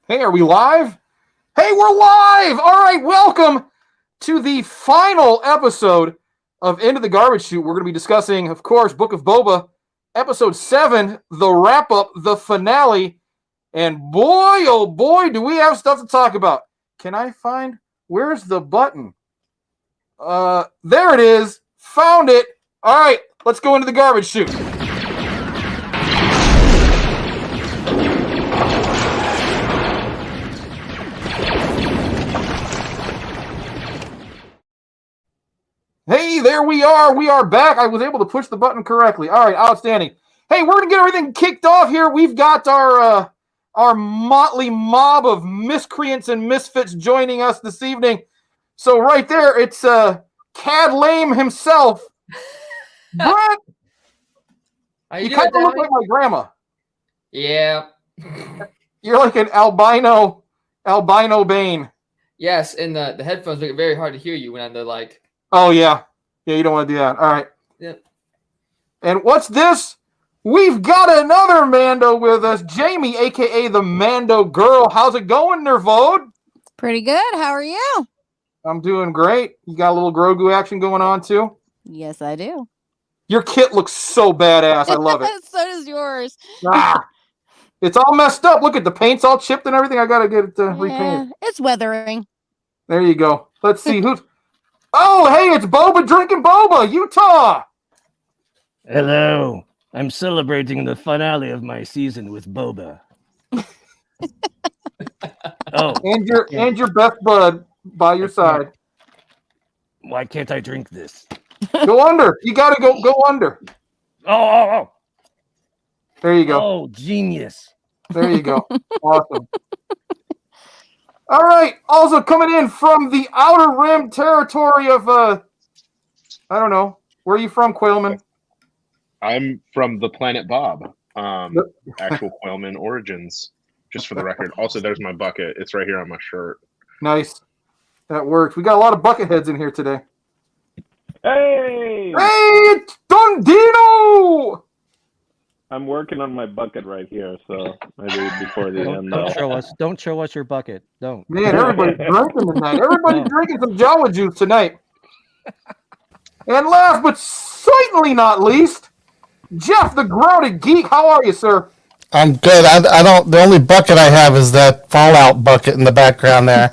Hey, are we live? Hey, we're live! All right, welcome to the final episode of Into the Garbage Chute. We're going to be discussing, of course, Book of Boba, Episode 7, the wrap-up, the finale, and boy, oh boy, do we have stuff to talk about. Can I find... Where's the button? There it is. Found it. All right, let's go into the garbage chute. Hey, there we are. We are back. I was able to push the button correctly. All right, outstanding. Hey, we're going to get everything kicked off here. We've got our motley mob of miscreants and misfits joining us this evening. So right there, it's Cad Bane himself. Brett! You kind of look like my grandma. Yeah. You're like an albino Bane. Yes, and the headphones make it very hard to hear you when they're like... Oh, yeah. Yeah, you don't want to do that. All right. Yep. And what's this? We've got another Mando with us, Jamie, a.k.a. the Mando Girl. How's it going, Nervode? Pretty good. How are you? I'm doing great. You got a little Grogu action going on, too? Yes, I do. Your kit looks so badass. I love it. So does yours. It's all messed up. Look at the paint's all chipped and everything. I got to get it repainted. It's weathering. There you go. Let's see. who's. Oh, hey, it's Boba drinking Boba, Utah. Hello. I'm celebrating the finale of my season with Boba. Oh, and your best bud by your side. Why can't I drink this? Go under. You got to go under. Oh. There you go. Oh, genius. There you go. Awesome. All right. Also coming in from the Outer Rim territory of, I don't know. Where are you from, Quailman? I'm from the planet Bob. Actual Quailman origins, just for the record. Also, there's my bucket. It's right here on my shirt. Nice. That works. We got a lot of bucket heads in here today. Hey! Hey, it's Dundino! I'm working on my bucket right here, so maybe before the end. Don't show us your bucket. Don't. Man, everybody's drinking tonight. Everybody's drinking some Jawa juice tonight. And last but certainly not least, Jeff the Grounded Geek. How are you, sir? I'm good. I don't. The only bucket I have is that Fallout bucket in the background there.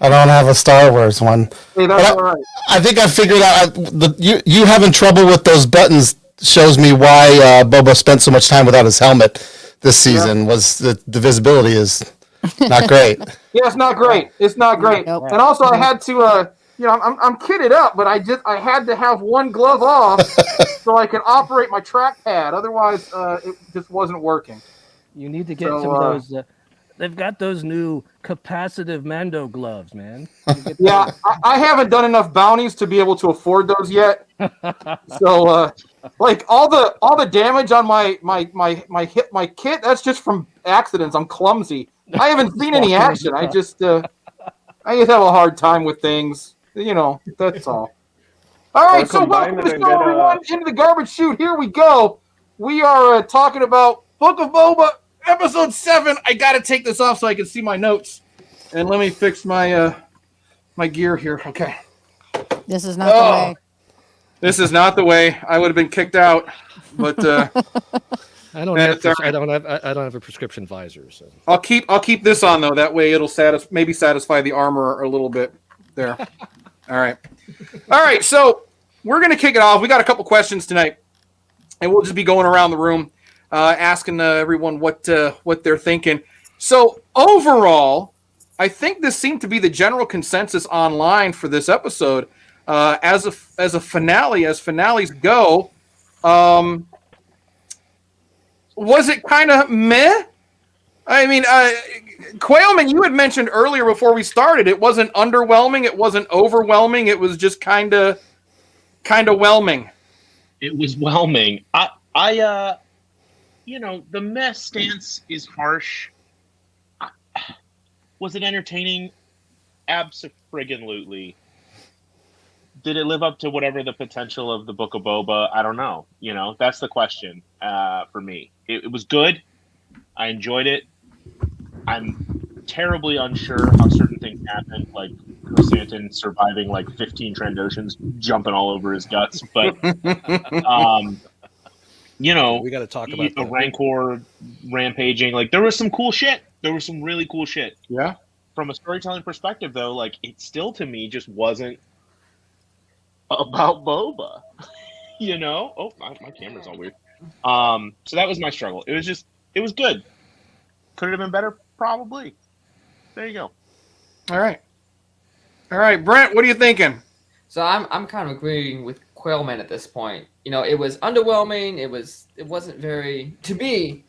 I don't have a Star Wars one. Hey, that's all right. I think I figured out you having trouble with those buttons shows me why Boba spent so much time without his helmet this season. Yeah. Was the visibility is not great. Yeah, it's not great. It's not great. Nope. And also, I had to. I'm kitted up, but I had to have one glove off so I could operate my trackpad. Otherwise, it just wasn't working. You need to get some of those. They've got those new capacitive Mando gloves, man. Yeah, I haven't done enough bounties to be able to afford those yet. So, like all the damage on my kit, that's just from accidents. I'm clumsy. I haven't seen any action. I just have a hard time with things. You know, that's all. All right, so welcome to show everyone into the garbage chute. Here we go. We are talking about Book of Boba, Episode 7. I got to take this off so I can see my notes. And let me fix my my gear here. Okay. This is not the way. This is not the way. I would have been kicked out, but I don't have a prescription visor, so I'll keep this on though. That way it'll satisfy the armor a little bit there. All right. So we're gonna kick it off. We got a couple questions tonight, and we'll just be going around the room, asking everyone what they're thinking. So overall, I think this seemed to be the general consensus online for this episode. As a finale, as finales go, was it kind of meh? I mean, Quailman, you had mentioned earlier before we started, it wasn't underwhelming, it wasn't overwhelming, it was just kind of whelming. It was whelming. I the meh stance is harsh. Was it entertaining? Abso-friggin-lutely. Did it live up to whatever the potential of the Book of Boba? I don't know. That's the question for me. It was good. I enjoyed it. I'm terribly unsure how certain things happened, like Chrysanthemum surviving like 15 Trandoshans jumping all over his guts. But, you know, We got to talk about the that. Rancor rampaging, like there was some cool shit. There was some really cool shit. Yeah. From a storytelling perspective, though, like it still to me just wasn't about Boba. You know? Oh, my camera's all weird. So that was my struggle. It was good. Could it have been better? Probably. There you go. All right. Brent, what are you thinking? So I'm kind of agreeing with Quailman at this point. You know, it was underwhelming. It wasn't very, to me,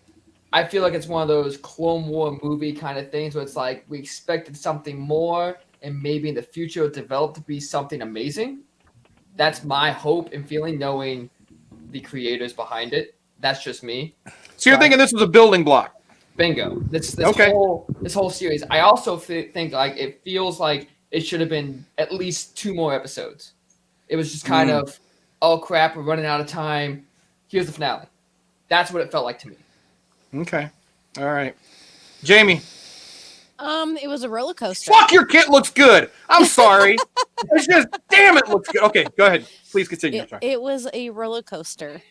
I feel like it's one of those Clone War movie kind of things where it's like we expected something more and maybe in the future it developed to be something amazing. That's my hope and feeling, knowing the creators behind it. That's just me. So you're thinking this was a building block? Bingo. This Okay. whole series. I also think like it feels like it should have been at least 2 more episodes. It was just kind of, oh crap, we're running out of time. Here's the finale. That's what it felt like to me. Okay. All right. Jamie. It was a roller coaster. Fuck, your kit looks good. I'm sorry. It's just, damn, it looks good. Okay, go ahead. Please continue. It was a roller coaster.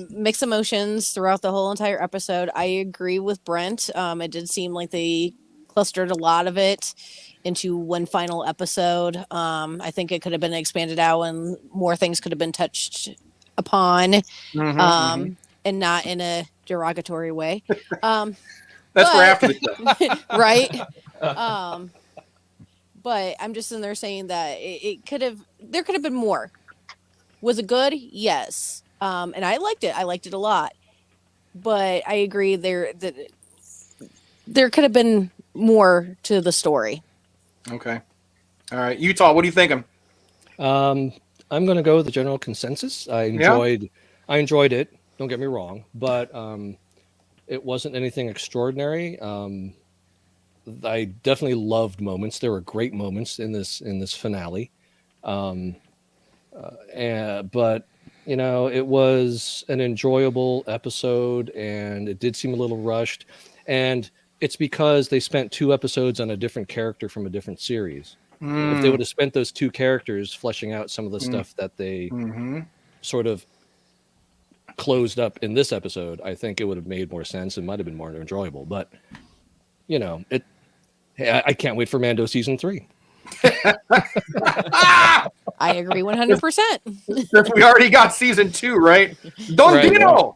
Mixed emotions throughout the whole entire episode. I agree with Brent. It did seem like they clustered a lot of it into one final episode. I think it could have been expanded out and more things could have been touched upon, and not in a derogatory way. That's for after the show. Right? But I'm just in there saying that there could have been more. Was it good? Yes. And I liked it. I liked it a lot. But I agree there could have been more to the story. Okay. All right. Utah, what are you thinking? I'm going to go with the general consensus. I enjoyed it. Don't get me wrong, but it wasn't anything extraordinary. I definitely loved moments. There were great moments in this finale. But you know, it was an enjoyable episode, and it did seem a little rushed. And it's because they spent 2 episodes on a different character from a different series. If they would have spent those 2 characters fleshing out some of the stuff that they sort of closed up in this episode, I think it would have made more sense and might have been more enjoyable. But you know, I can't wait for Mando season 3. I agree 100%. Since we already got season 2, right? Don Dino.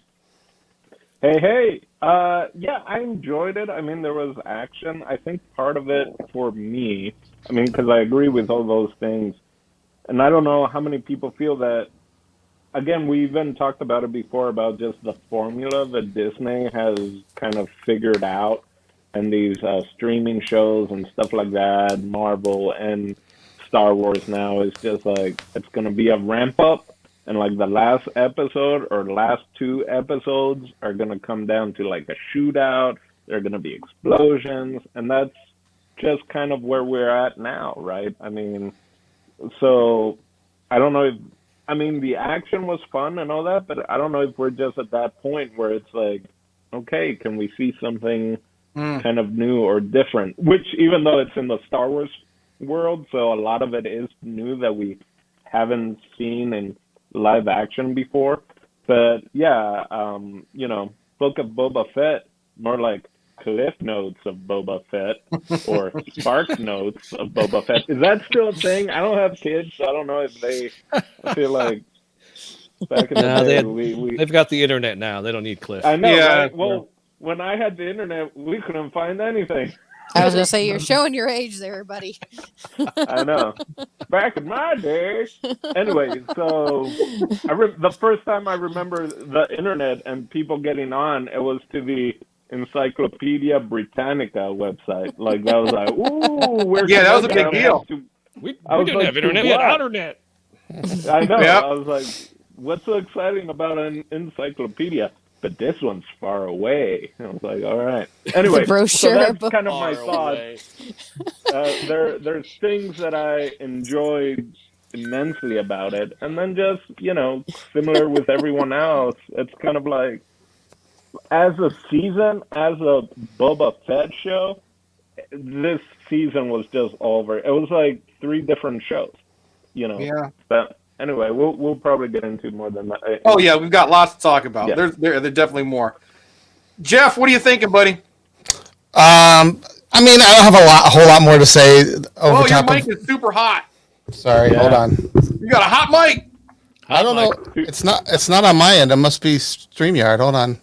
Hey. Yeah, I enjoyed it. I mean, there was action. I think part of it for me, I mean, because I agree with all those things, and I don't know how many people feel that. Again, we even talked about it before about just the formula that Disney has kind of figured out, and these streaming shows and stuff like that, Marvel and Star Wars now is just like, it's going to be a ramp up, and like the last episode or last 2 episodes are going to come down to like a shootout. There are going to be explosions, and that's just kind of where we're at now, right? I mean, so I don't know if, I mean, the action was fun and all that, but I don't know if we're just at that point where it's like, okay, can we see something kind of new or different? Which, even though it's in the Star Wars world, so a lot of it is new that we haven't seen in live action before. But yeah, you know, Book of Boba Fett, more like Cliff Notes of Boba Fett or Spark Notes of Boba Fett. Is that still a thing? I don't have kids, so I don't know if they, I feel like back in the day, they've got the internet now. They don't need Cliff. I know, right? Well, when I had the internet, we couldn't find anything. I was going to say, you're showing your age there, buddy. I know. Back in my day. Anyway, so the first time I remember the internet and people getting on, it was to the Encyclopedia Britannica website. Like, that was like, ooh, that was a big deal. We didn't have internet, we had outernet. I know. Yep. I was like, what's so exciting about an encyclopedia? But this one's far away. I was like, all right. Anyway, so that's kind of my thoughts. There's things that I enjoyed immensely about it. And then just, you know, similar with everyone else, it's kind of like, as a season, as a Boba Fett show, this season was just over. It was like 3 different shows, you know. Yeah. But anyway, we'll probably get into more than that. Oh yeah, we've got lots to talk about. Yeah. There's definitely more. Jeff, what are you thinking, buddy? I mean, I don't have a whole lot more to say over Oh, your top mic of. is super hot. Sorry, hold on. You got a hot mic. I don't know. It's not on my end. It must be StreamYard. Hold on.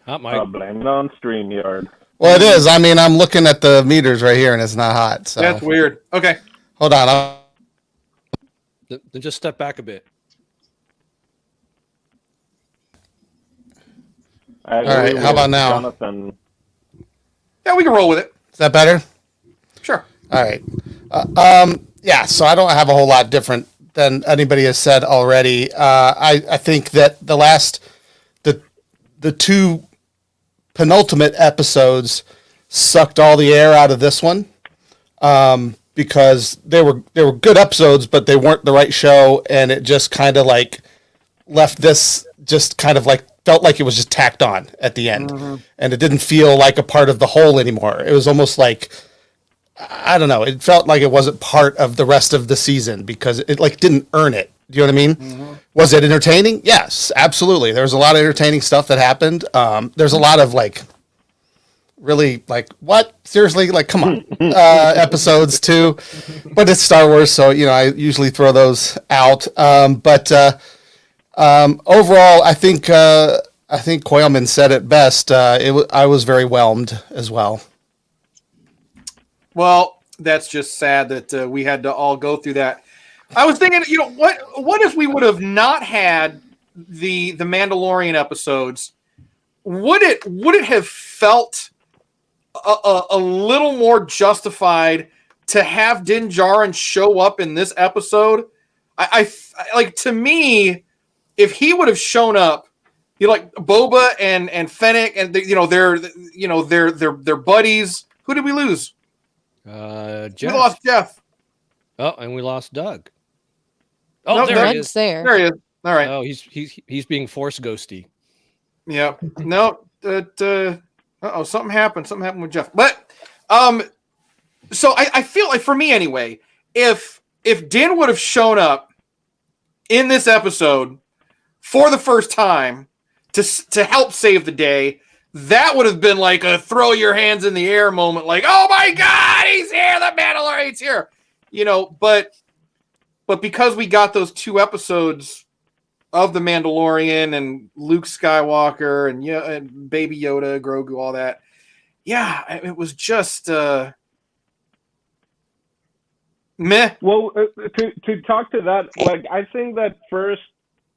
Hot mic. Blame it on StreamYard. Well, it is. I mean, I'm looking at the meters right here, and it's not hot. So That's weird. Okay. hold on. Then just step back a bit. All right, how about now? Jonathan. Yeah, we can roll with it. Is that better? Sure. All right. Yeah, so I don't have a whole lot different than anybody has said already. I think that the 2 penultimate episodes sucked all the air out of this one, because they were good episodes, but they weren't the right show, and it just kind of like left this just kind of like felt like it was just tacked on at the end, and it didn't feel like a part of the whole anymore. It was almost like, I don't know. It felt like it wasn't part of the rest of the season because it like didn't earn it. Do you know what I mean? Was it entertaining? Yes, absolutely. There was a lot of entertaining stuff that happened. There's a lot of like, really like, what? Seriously? Like, come on. Episodes too. But it's Star Wars, so, you know, I usually throw those out. But overall, I think Quailman said it best. I was very whelmed as well. Well, that's just sad that we had to all go through that. I was thinking, you know, what if we would have not had the Mandalorian episodes? Would it have felt a little more justified to have Din Djarin show up in this episode? I like, to me, if he would have shown up, you know, like Boba and Fennec, and they're buddies. Who did we lose? Jeff. We lost Jeff. Oh, and we lost Doug. Oh, No, there he Doug's is. there. There he is. All right. Oh, he's being force ghosty. Yeah. No. Something happened. Something happened with Jeff. But so I feel like, for me anyway, if Din would have shown up in this episode for the first time to help save the day, that would have been like a throw your hands in the air moment, like, oh my God, he's here, the Mandalorian's here. You know, but because we got those 2 episodes of the Mandalorian and Luke Skywalker and Baby Yoda, Grogu, all that, yeah, it was just meh. Well, to talk to that, like, I think that first,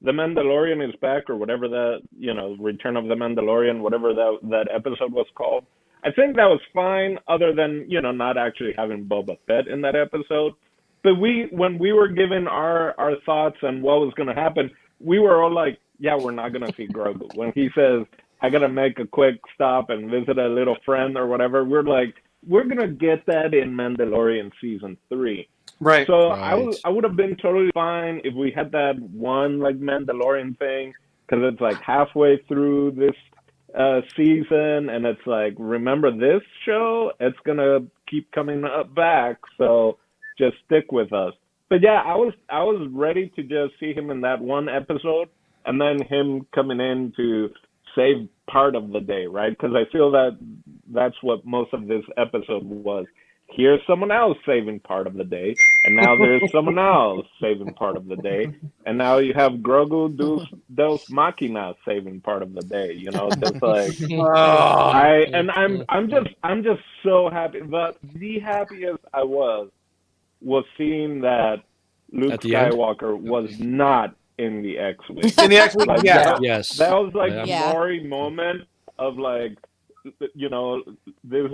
The Mandalorian is back, or whatever that, you know, Return of the Mandalorian, whatever that episode was called. I think that was fine, other than, you know, not actually having Boba Fett in that episode. But when we were given our thoughts on what was going to happen, we were all like, yeah, we're not going to see Grogu. When he says, I got to make a quick stop and visit a little friend or whatever, we're like, we're going to get that in Mandalorian Season 3. Right. So Right. I would have been totally fine if we had that one like Mandalorian thing, because it's like halfway through this season, and it's like, remember this show? It's gonna keep coming up back, so just stick with us. But yeah, I was ready to just see him in that one episode, and then him coming in to save part of the day, right? Because I feel that that's what most of this episode was. Here's someone else saving part of the day, and now there's someone else saving part of the day, and now you have Grogu Deus Machina saving part of the day. You know, just like I'm just so happy. But the happiest I was seeing that Luke At the end? Skywalker was not in the X-wing. In the X-wing, Like, yeah. that, Yes. that was like Yeah. the Yeah. glory moment of like, you know, this,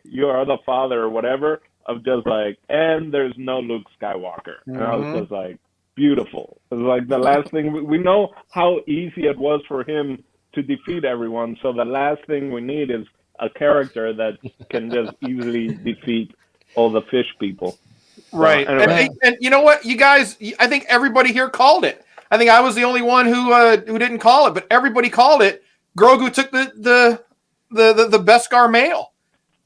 you are the father or whatever, of just like, and there's no Luke Skywalker. And I was just like, beautiful. It was like the last thing, we know how easy it was for him to defeat everyone, so the last thing we need is a character that can just easily defeat all the fish people. Right. Anyway. And you know what, you guys, I think everybody here called it. I think I was the only one who didn't call it, but everybody called it. Grogu took the Beskar mail.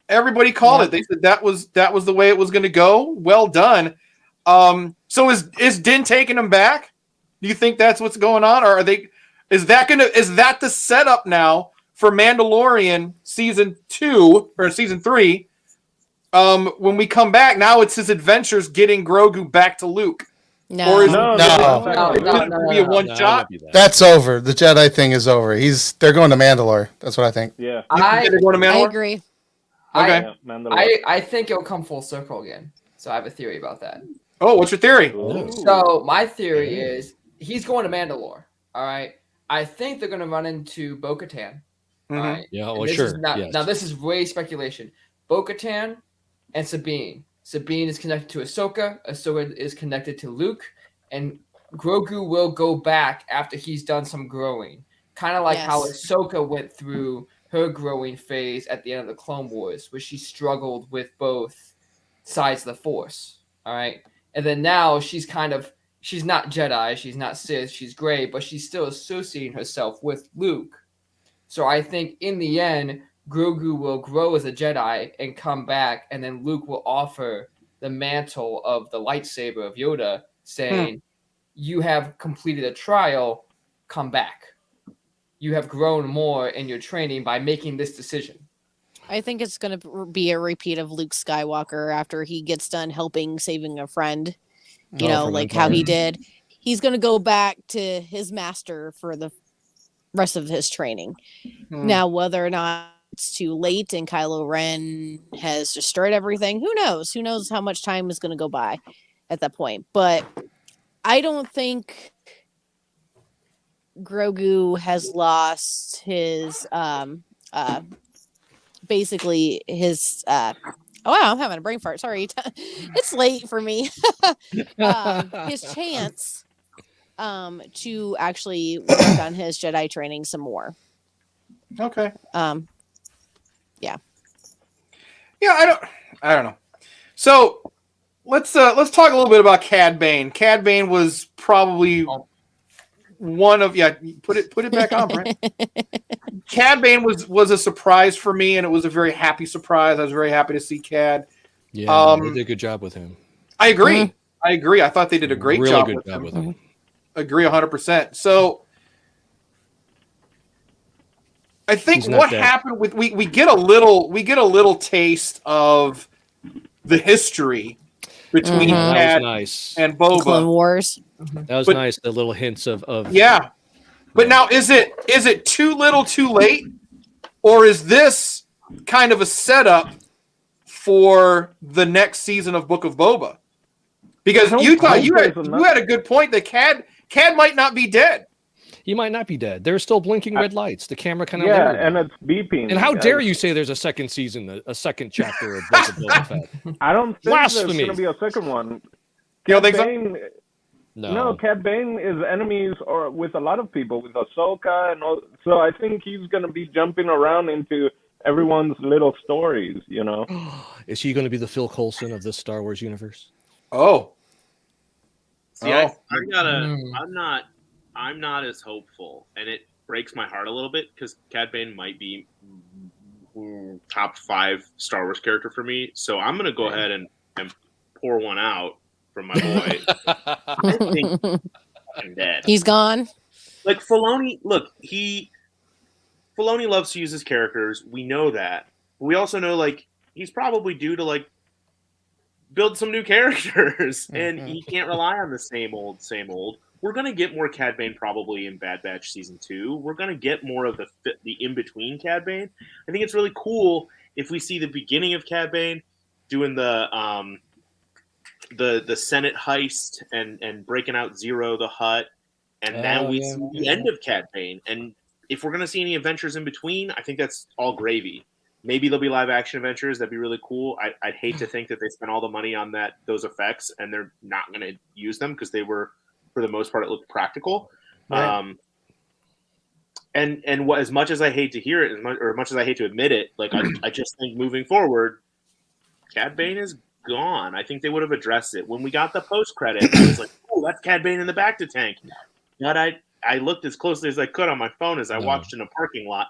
Everybody called it. They said that was the way it was going to go. Well done. So is Din taking him back? Do you think that's what's going on, or are they? Is that the setup now for Mandalorian season 2 or season 3? When we come back, now it's his adventures getting Grogu back to Luke. No. Or is No. it be a one shot? That's over. The Jedi thing is over. They're going to Mandalore. That's what I think. Yeah. You think they're going to I Mandalore? agree. Okay. Yeah, Mandalore. I think it'll come full circle again. So I have a theory about that. Oh, what's your theory? Ooh. So my theory is he's going to Mandalore. All right. I think they're going to run into Bo-Katan. All right. Yeah, And well, this sure. is not- yes. Now this is way speculation. Bo-Katan and Sabine. Sabine is connected to Ahsoka. Ahsoka is connected to Luke, and Grogu will go back after he's done some growing. Kind of like how Yes. Ahsoka went through her growing phase at the end of the Clone Wars, where she struggled with both sides of the Force. All right. And then now she's not Jedi, she's not Sith, she's gray, but she's still associating herself with Luke. So I think in the end, Grogu will grow as a Jedi and come back, and then Luke will offer the mantle of the lightsaber of Yoda, saying, you have completed a trial, come back. You have grown more in your training by making this decision. I think it's going to be a repeat of Luke Skywalker after he gets done saving a friend. You know, from like Empire. how he did. He's going to go back to his master for the rest of his training. Now, whether or not it's too late and Kylo Ren has destroyed everything, who knows? Who knows how much time is going to go by at that point? But I don't think Grogu has lost his basically his oh wow, I'm having a brain fart. Sorry. It's late for me. His chance to actually work on his Jedi training some more. Okay. Yeah. I don't know. So let's talk a little bit about Cad Bane. Cad Bane was probably one of put it back on, Brent. Cad Bane was a surprise for me, and it was a very happy surprise. I was very happy to see Cad. Yeah, they did a good job with him. I agree. I agree. I thought they did a great Really job good with job him. with him. Agree 100%. So I think He's not what dead. happened with we get a little taste of the history between That Cad was nice. and Clone Boba. Wars. That was But- nice. The little hints of Yeah. But now is it too little too late? Or is this kind of a setup for the next season of Book of Boba? Because you had a good point that Cad might not be dead. He might not be dead. There's still blinking red lights. The camera kind of and it's beeping. And how dare you say there's a second season, a second chapter of Book of Boba Fett? I don't think Blasphemy. there's going to be a second one. You don't think so? Bane, No. No, Cad Bane is enemies or with a lot of people, with Ahsoka and all. So I think he's going to be jumping around into everyone's little stories, you know. Is he going to be the Phil Coulson of the Star Wars universe? Oh. See, I gotta. I'm not as hopeful, and it breaks my heart a little bit because Cad Bane might be top 5 Star Wars character for me. So I'm gonna go ahead and pour one out from my boy. I think he's fucking dead. He's gone. Like Filoni, look, Filoni loves to use his characters. We know that. But we also know like he's probably due to like build some new characters, and he can't rely on the same old. We're gonna get more Cad Bane probably in Bad Batch season 2. We're gonna get more of the in between Cad Bane. I think it's really cool if we see the beginning of Cad Bane doing the Senate heist and breaking out Zero the Hutt, and now we see the end of Cad Bane. And if we're gonna see any adventures in between, I think that's all gravy. Maybe there'll be live action adventures. That'd be really cool. I'd hate to think that they spent all the money on those effects and they're not going to use them because they were, for the most part, it looked practical. Right. And as much as I hate to hear it, as much as I hate to admit it, like I just think moving forward, Cad Bane is gone. I think they would have addressed it when we got the post credit. I was like, oh, that's Cad Bane in the back to tank. But I looked as closely as I could on my phone as I watched in a parking lot.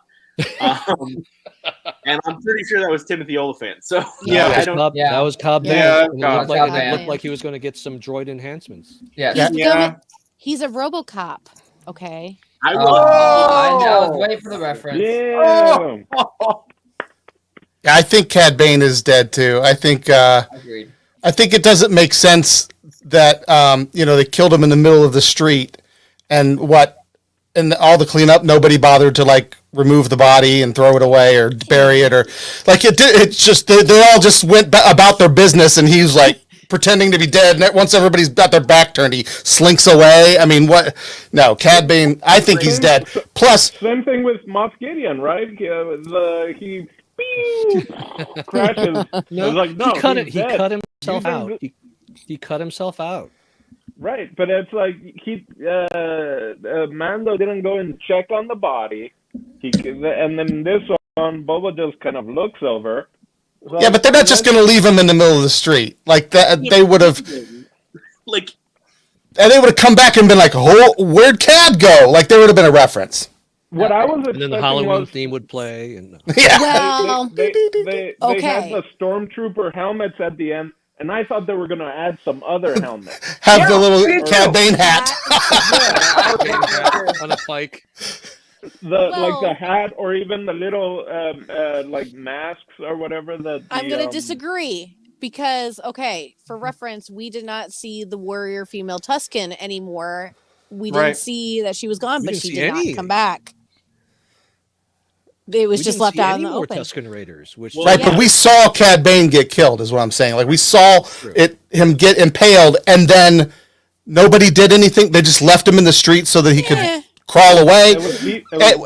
And I'm pretty sure that was Timothy Oliphant. So that was Cad Bane. Yeah, It looked like he was going to get some droid enhancements. He's a RoboCop. Okay. I was waiting for the reference. Yeah. I think Cad Bane is dead too. I think Agreed. I think it doesn't make sense that they killed him in the middle of the street, and all the cleanup, nobody bothered to like remove the body and throw it away or bury it, or like it did. It's just they all just went about their business, and he's like pretending to be dead. And once everybody's got their back turned, he slinks away. I mean, what? No, Cad Bane. I think he's dead. Plus, same thing with Moff Gideon, right? He crashes. No, like, no, he cut himself out. He cut himself out. Right, but it's like Mando didn't go and check on the body. And then this one, Boba just kind of looks over. Like, yeah, but they're not just going to leave him in the middle of the street. Like that, they would have, like, and they would have come back and been like, "Oh, where'd Cad go?" Like there would have been a reference. What I was expecting and then the Halloween theme would play, and yeah, well, they had the stormtrooper helmets at the end. And I thought they were going to add some other helmet. Have the little Cad Bane hat. on a pike. Like the hat, or even the little like masks or whatever. I'm going to disagree because, for reference, we did not see the warrior female Tusken anymore. We didn't see that she was gone, but she did not come back. It was just left out in the open. Tusken Raiders, but we saw Cad Bane get killed, is what I'm saying. Like we saw him get impaled, and then nobody did anything. They just left him in the street so that he could crawl away.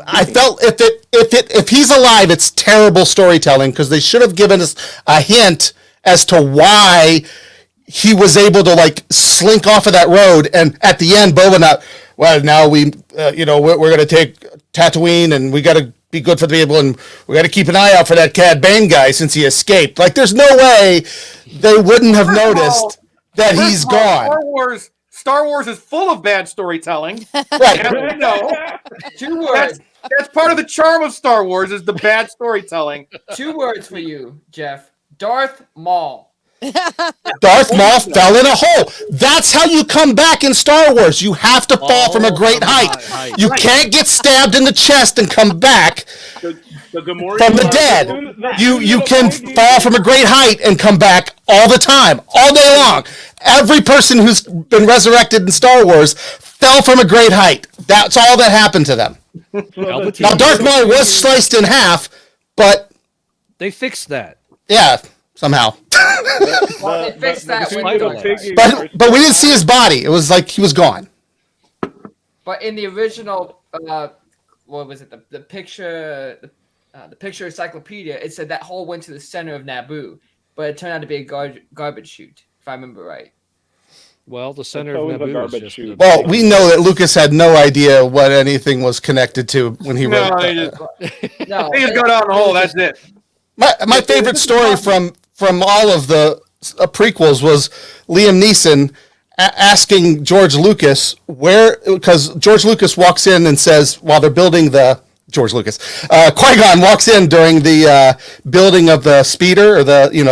I felt if he's alive, it's terrible storytelling, because they should have given us a hint as to why he was able to like slink off of that road, and at the end, Boba now we're going to take Tatooine, and we got to be good for the people, and we got to keep an eye out for that Cad Bane guy since he escaped. Like, there's no way they wouldn't have noticed that he's gone. Star Wars is full of bad storytelling. Right. Two words. That's part of the charm of Star Wars, is the bad storytelling. 2 words for you, Jeff. Darth Maul. Darth Maul fell in a hole. That's how you come back in Star Wars. You have to fall from a great height. You can't get stabbed in the chest and come back from the dead. You can fall from a great height and come back all the time, all day long. Every person who's been resurrected in Star Wars fell from a great height. That's all that happened to them. Now, Darth Maul was sliced in half, but they fixed that. Yeah. Somehow. They fixed that. But we didn't see his body. It was like he was gone. But in the original, what was it? The picture encyclopedia. It said that hole went to the center of Naboo, but it turned out to be a garbage chute, if I remember right. Well, the center of Naboo is just chute. Well, we know that Lucas had no idea what anything was connected to when he wrote it. They just go down the hole. That's it. My favorite story from all of the prequels was Liam Neeson asking George Lucas because George Lucas walks in and says, while they're building Qui-Gon walks in during the building of the speeder, or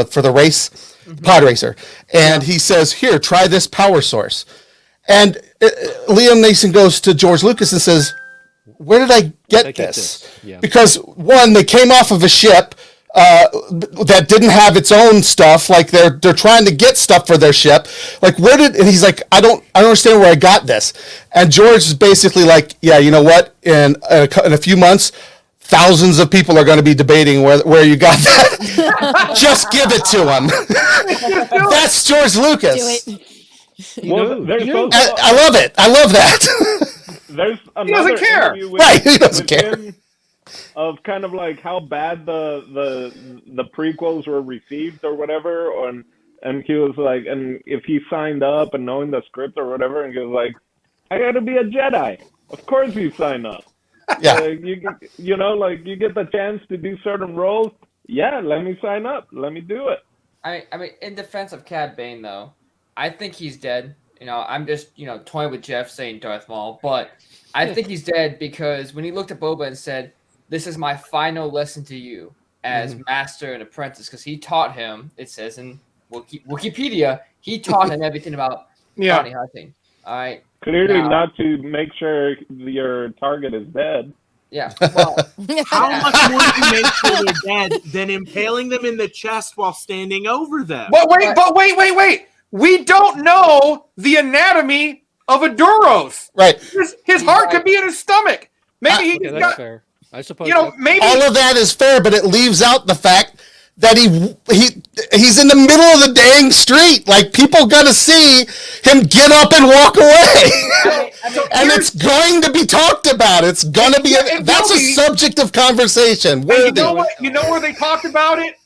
for the race, pod racer, and he says, "Here, try this power source." And Liam Neeson goes to George Lucas and says, "Where did I get this?" Yeah. Because one, they came off of a ship that didn't have its own stuff. Like they're trying to get stuff for their ship. Like and he's like, I don't understand where I got this. And George is basically like, yeah, you know what? In a few months, thousands of people are going to be debating where you got that. Just give it to him. That's George Lucas. Do it. I love it. I love that. There's he doesn't care. He doesn't care. Of kind of like how bad the prequels were received or whatever, and he was like, and if he signed up and knowing the script or whatever, and he was like, I got to be a Jedi. Of course you sign up. Yeah. You get the chance to do certain roles. Yeah, let me sign up. Let me do it. I mean, in defense of Cad Bane, though, I think he's dead. I'm just toying with Jeff saying Darth Maul, but I think he's dead because when he looked at Boba and said, "This is my final lesson to you as master and apprentice," because he taught him. It says in Wikipedia, he taught him everything about bounty hunting. All right. Clearly not to make sure your target is dead. Yeah. Well, how much more do you make sure they're dead than impaling them in the chest while standing over them? But wait. We don't know the anatomy of a Duros. Right. His heart could be in his stomach. Maybe that's fair. I suppose. Maybe all of that is fair, but it leaves out the fact that he's in the middle of the dang street. Like, people gotta see him get up and walk away. And it's going to be talked about. It's gonna be that's a subject of conversation. You know what? You know where they talked about it?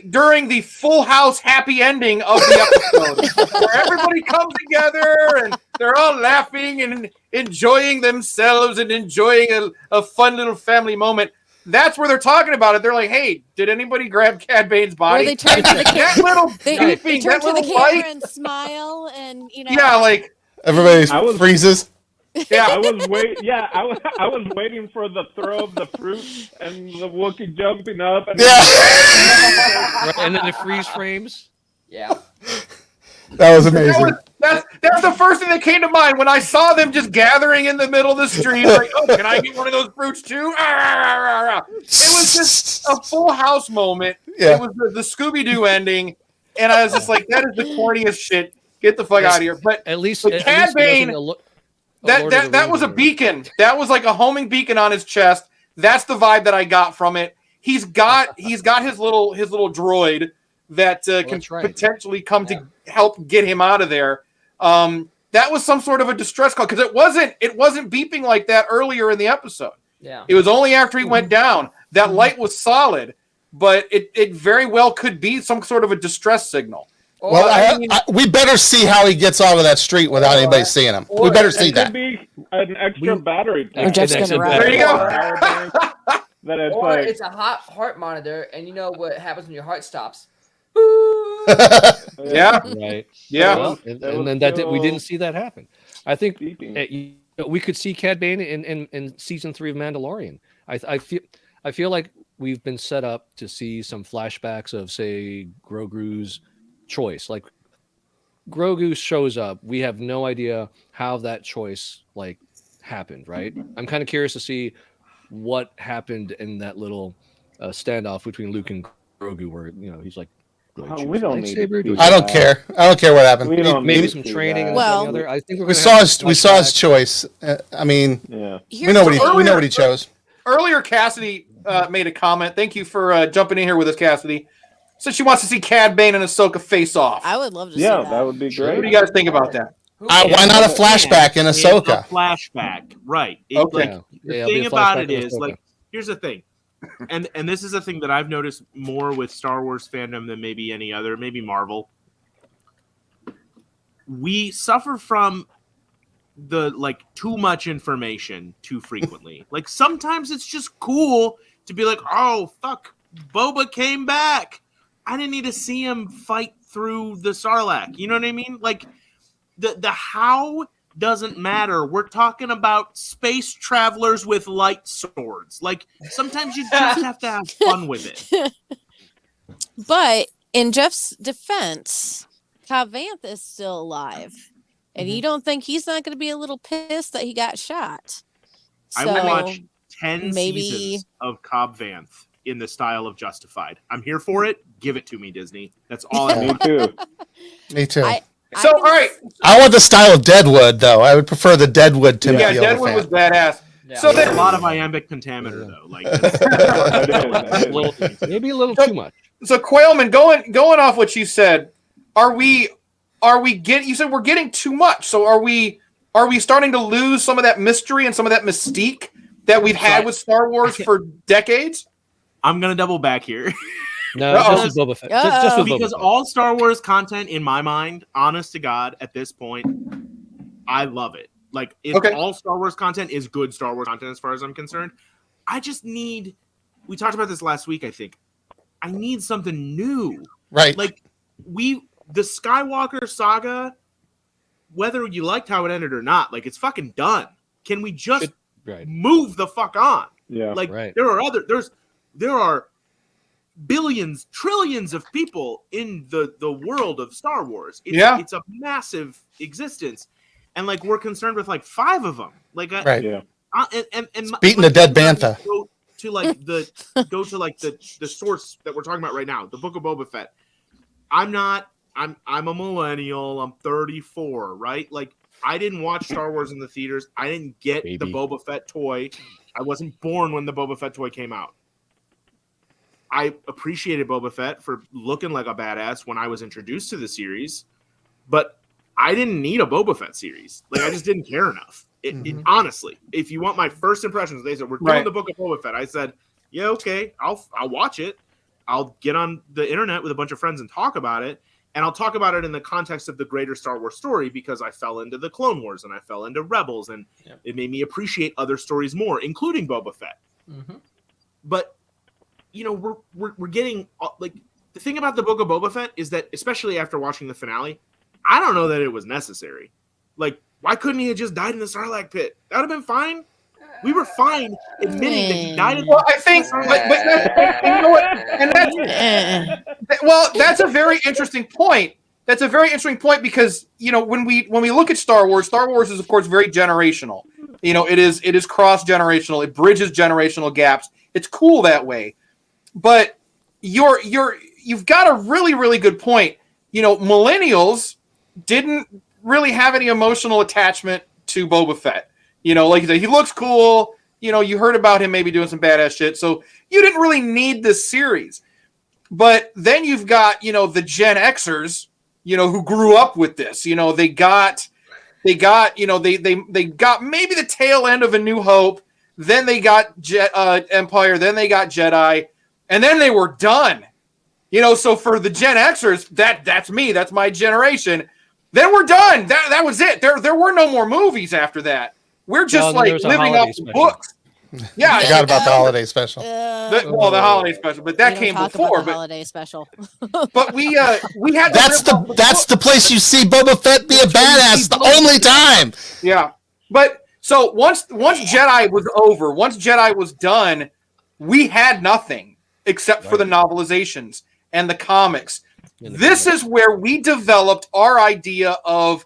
During the Full House happy ending of the episode, where everybody comes together and they're all laughing and enjoying themselves and enjoying a fun little family moment. That's where they're talking about it. They're like, "Hey, did anybody grab Cad Bane's body?" Or they turn to the that little they beeping, turn that to the little camera light. and smile, and Yeah, like everybody freezes. Yeah, I was waiting for the throw of the fruit and the Wookiee jumping up. And and then the freeze frames. Yeah. That was amazing. That's the first thing that came to mind when I saw them just gathering in the middle of the street. Like, oh, can I get one of those fruits too? It was just a Full House moment. Yeah. It was the Scooby-Doo ending, and I was just like, that is the corniest shit. Get the fuck out of here. But at least Cad Bane, that was a beacon. That was like a homing beacon on his chest. That's the vibe that I got from it. He's got his little droid that can potentially come to help get him out of there. That was some sort of a distress call because it wasn't beeping like that earlier in the episode. Yeah, it was only after he went down. That light was solid, but it very well could be some sort of a distress signal. Well, we better see how he gets out of that street without anybody seeing him. We better see that. Could be an extra battery. There you go. It's a heart monitor, and you know what happens when your heart stops. Yeah. Right. Yeah. Well, and then we didn't see that happen. I think we could see Cad Bane in season 3 of Mandalorian. I feel like we've been set up to see some flashbacks of, say, Grogu's choice. Like, Grogu shows up, we have no idea how that choice happened, right? I'm kind of curious to see what happened in that little standoff between Luke and Grogu, where he's like, we don't need to I don't care. I don't care what happened. Maybe some training. And other. I think we saw his choice. I mean, we know what he chose. Earlier, Cassidy made a comment. Thank you for jumping in here with us, Cassidy. So she wants to see Cad Bane and Ahsoka face off. I would love to see that. Yeah, that would be great. What do you guys think about that? Why not a flashback in Ahsoka? A flashback, right? Okay. The thing about it is, here's the thing, and this is a thing that I've noticed more with Star Wars fandom than maybe any other, maybe Marvel. We suffer from the too much information too frequently. Sometimes it's just cool to be like, oh fuck, Boba came back. I didn't need to see him fight through the Sarlacc. You know what I mean? The how doesn't matter. We're talking about space travelers with light swords. Sometimes you just have to have fun with it. But in Jeff's defense, Cobb Vanth is still alive. And you don't think he's not going to be a little pissed that he got shot? I watched 10 seasons of Cobb Vanth in the style of Justified. I'm here for it. Give it to me, Disney. That's all I want. Me too. All right. I want the style of Deadwood, thougthough. I would prefer the Deadwood to Yeah, Deadwood was badass. Yeah. So there's a lot of iambic pentameter, though. Maybe a little too much. So Quailman, going off what you said, are we getting? You said we're getting too much. So are we starting to lose some of that mystery and some of that mystique that we've had with Star Wars for decades? I'm gonna double back here. No, just with Boba Fett. Just with because Boba Fett. all Star Wars content, in my mind, honest to God, at this point, I love it. All Star Wars content is good Star Wars content, as far as I'm concerned. I just need. We talked about this last week. I think I need something new. Right. The Skywalker saga whether you liked how it ended or not, like it's fucking done. Can we just Right. move the fuck on? Yeah. Like Right. there are billions, trillions of people in the world of Star Wars. It's a massive existence, and like we're concerned with like 5 of them. Like Right. Yeah. and Beating a dead bantha. Go to like the source that we're talking about right now, the Book of Boba Fett. I'm a millennial. I'm 34, right? Like I didn't watch Star Wars in the theaters. I didn't get the Boba Fett toy. I wasn't born when the Boba Fett toy came out. I appreciated Boba Fett for looking like a badass when I was introduced to the series, but I didn't need a Boba Fett series. Like I just didn't care enough. Honestly, if you want my first impressions, they said we're doing the Book of Boba Fett. I said, yeah, okay, I'll watch it. I'll get on the internet with a bunch of friends and talk about it. And I'll talk about it in the context of the greater Star Wars story because I fell into the Clone Wars and I fell into Rebels and it made me appreciate other stories more, including Boba Fett. But you know, we're getting like the thing about the Book of Boba Fett is that, especially after watching the finale, I don't know that it was necessary. Like, why couldn't he have just died in the Sarlacc pit? That would have been fine. We were fine admitting that he died in the Well, I think, but you know what? And that's a very interesting point. That's a very interesting point because, you know, when we look at Star Wars is of course very generational. You know, it is cross-generational. It bridges generational gaps. It's cool that way. But you've got a really, really good point. You know, millennials didn't really have any emotional attachment to Boba Fett. You know, like you said, he looks cool. You know, you heard about him maybe doing some badass shit. So you didn't really need this series. But then you've got, you know, the Gen Xers, you know, who grew up with this. You know, they got, you know, they got maybe the tail end of A New Hope. Then they got Empire. Then they got Jedi. And then they were done. You know, so for the Gen Xers, that's me. That's my generation. Then we're done. That was it. There were no more movies after that. We're just like living off the books. Yeah, I forgot about the holiday special. The holiday special, but that came before. The holiday special. But we had. That's the place you see Boba Fett be a badass. The only time. Yeah, but so once Jedi was over, once Jedi was done, we had nothing except for the novelizations and the comics. This is where we developed our idea of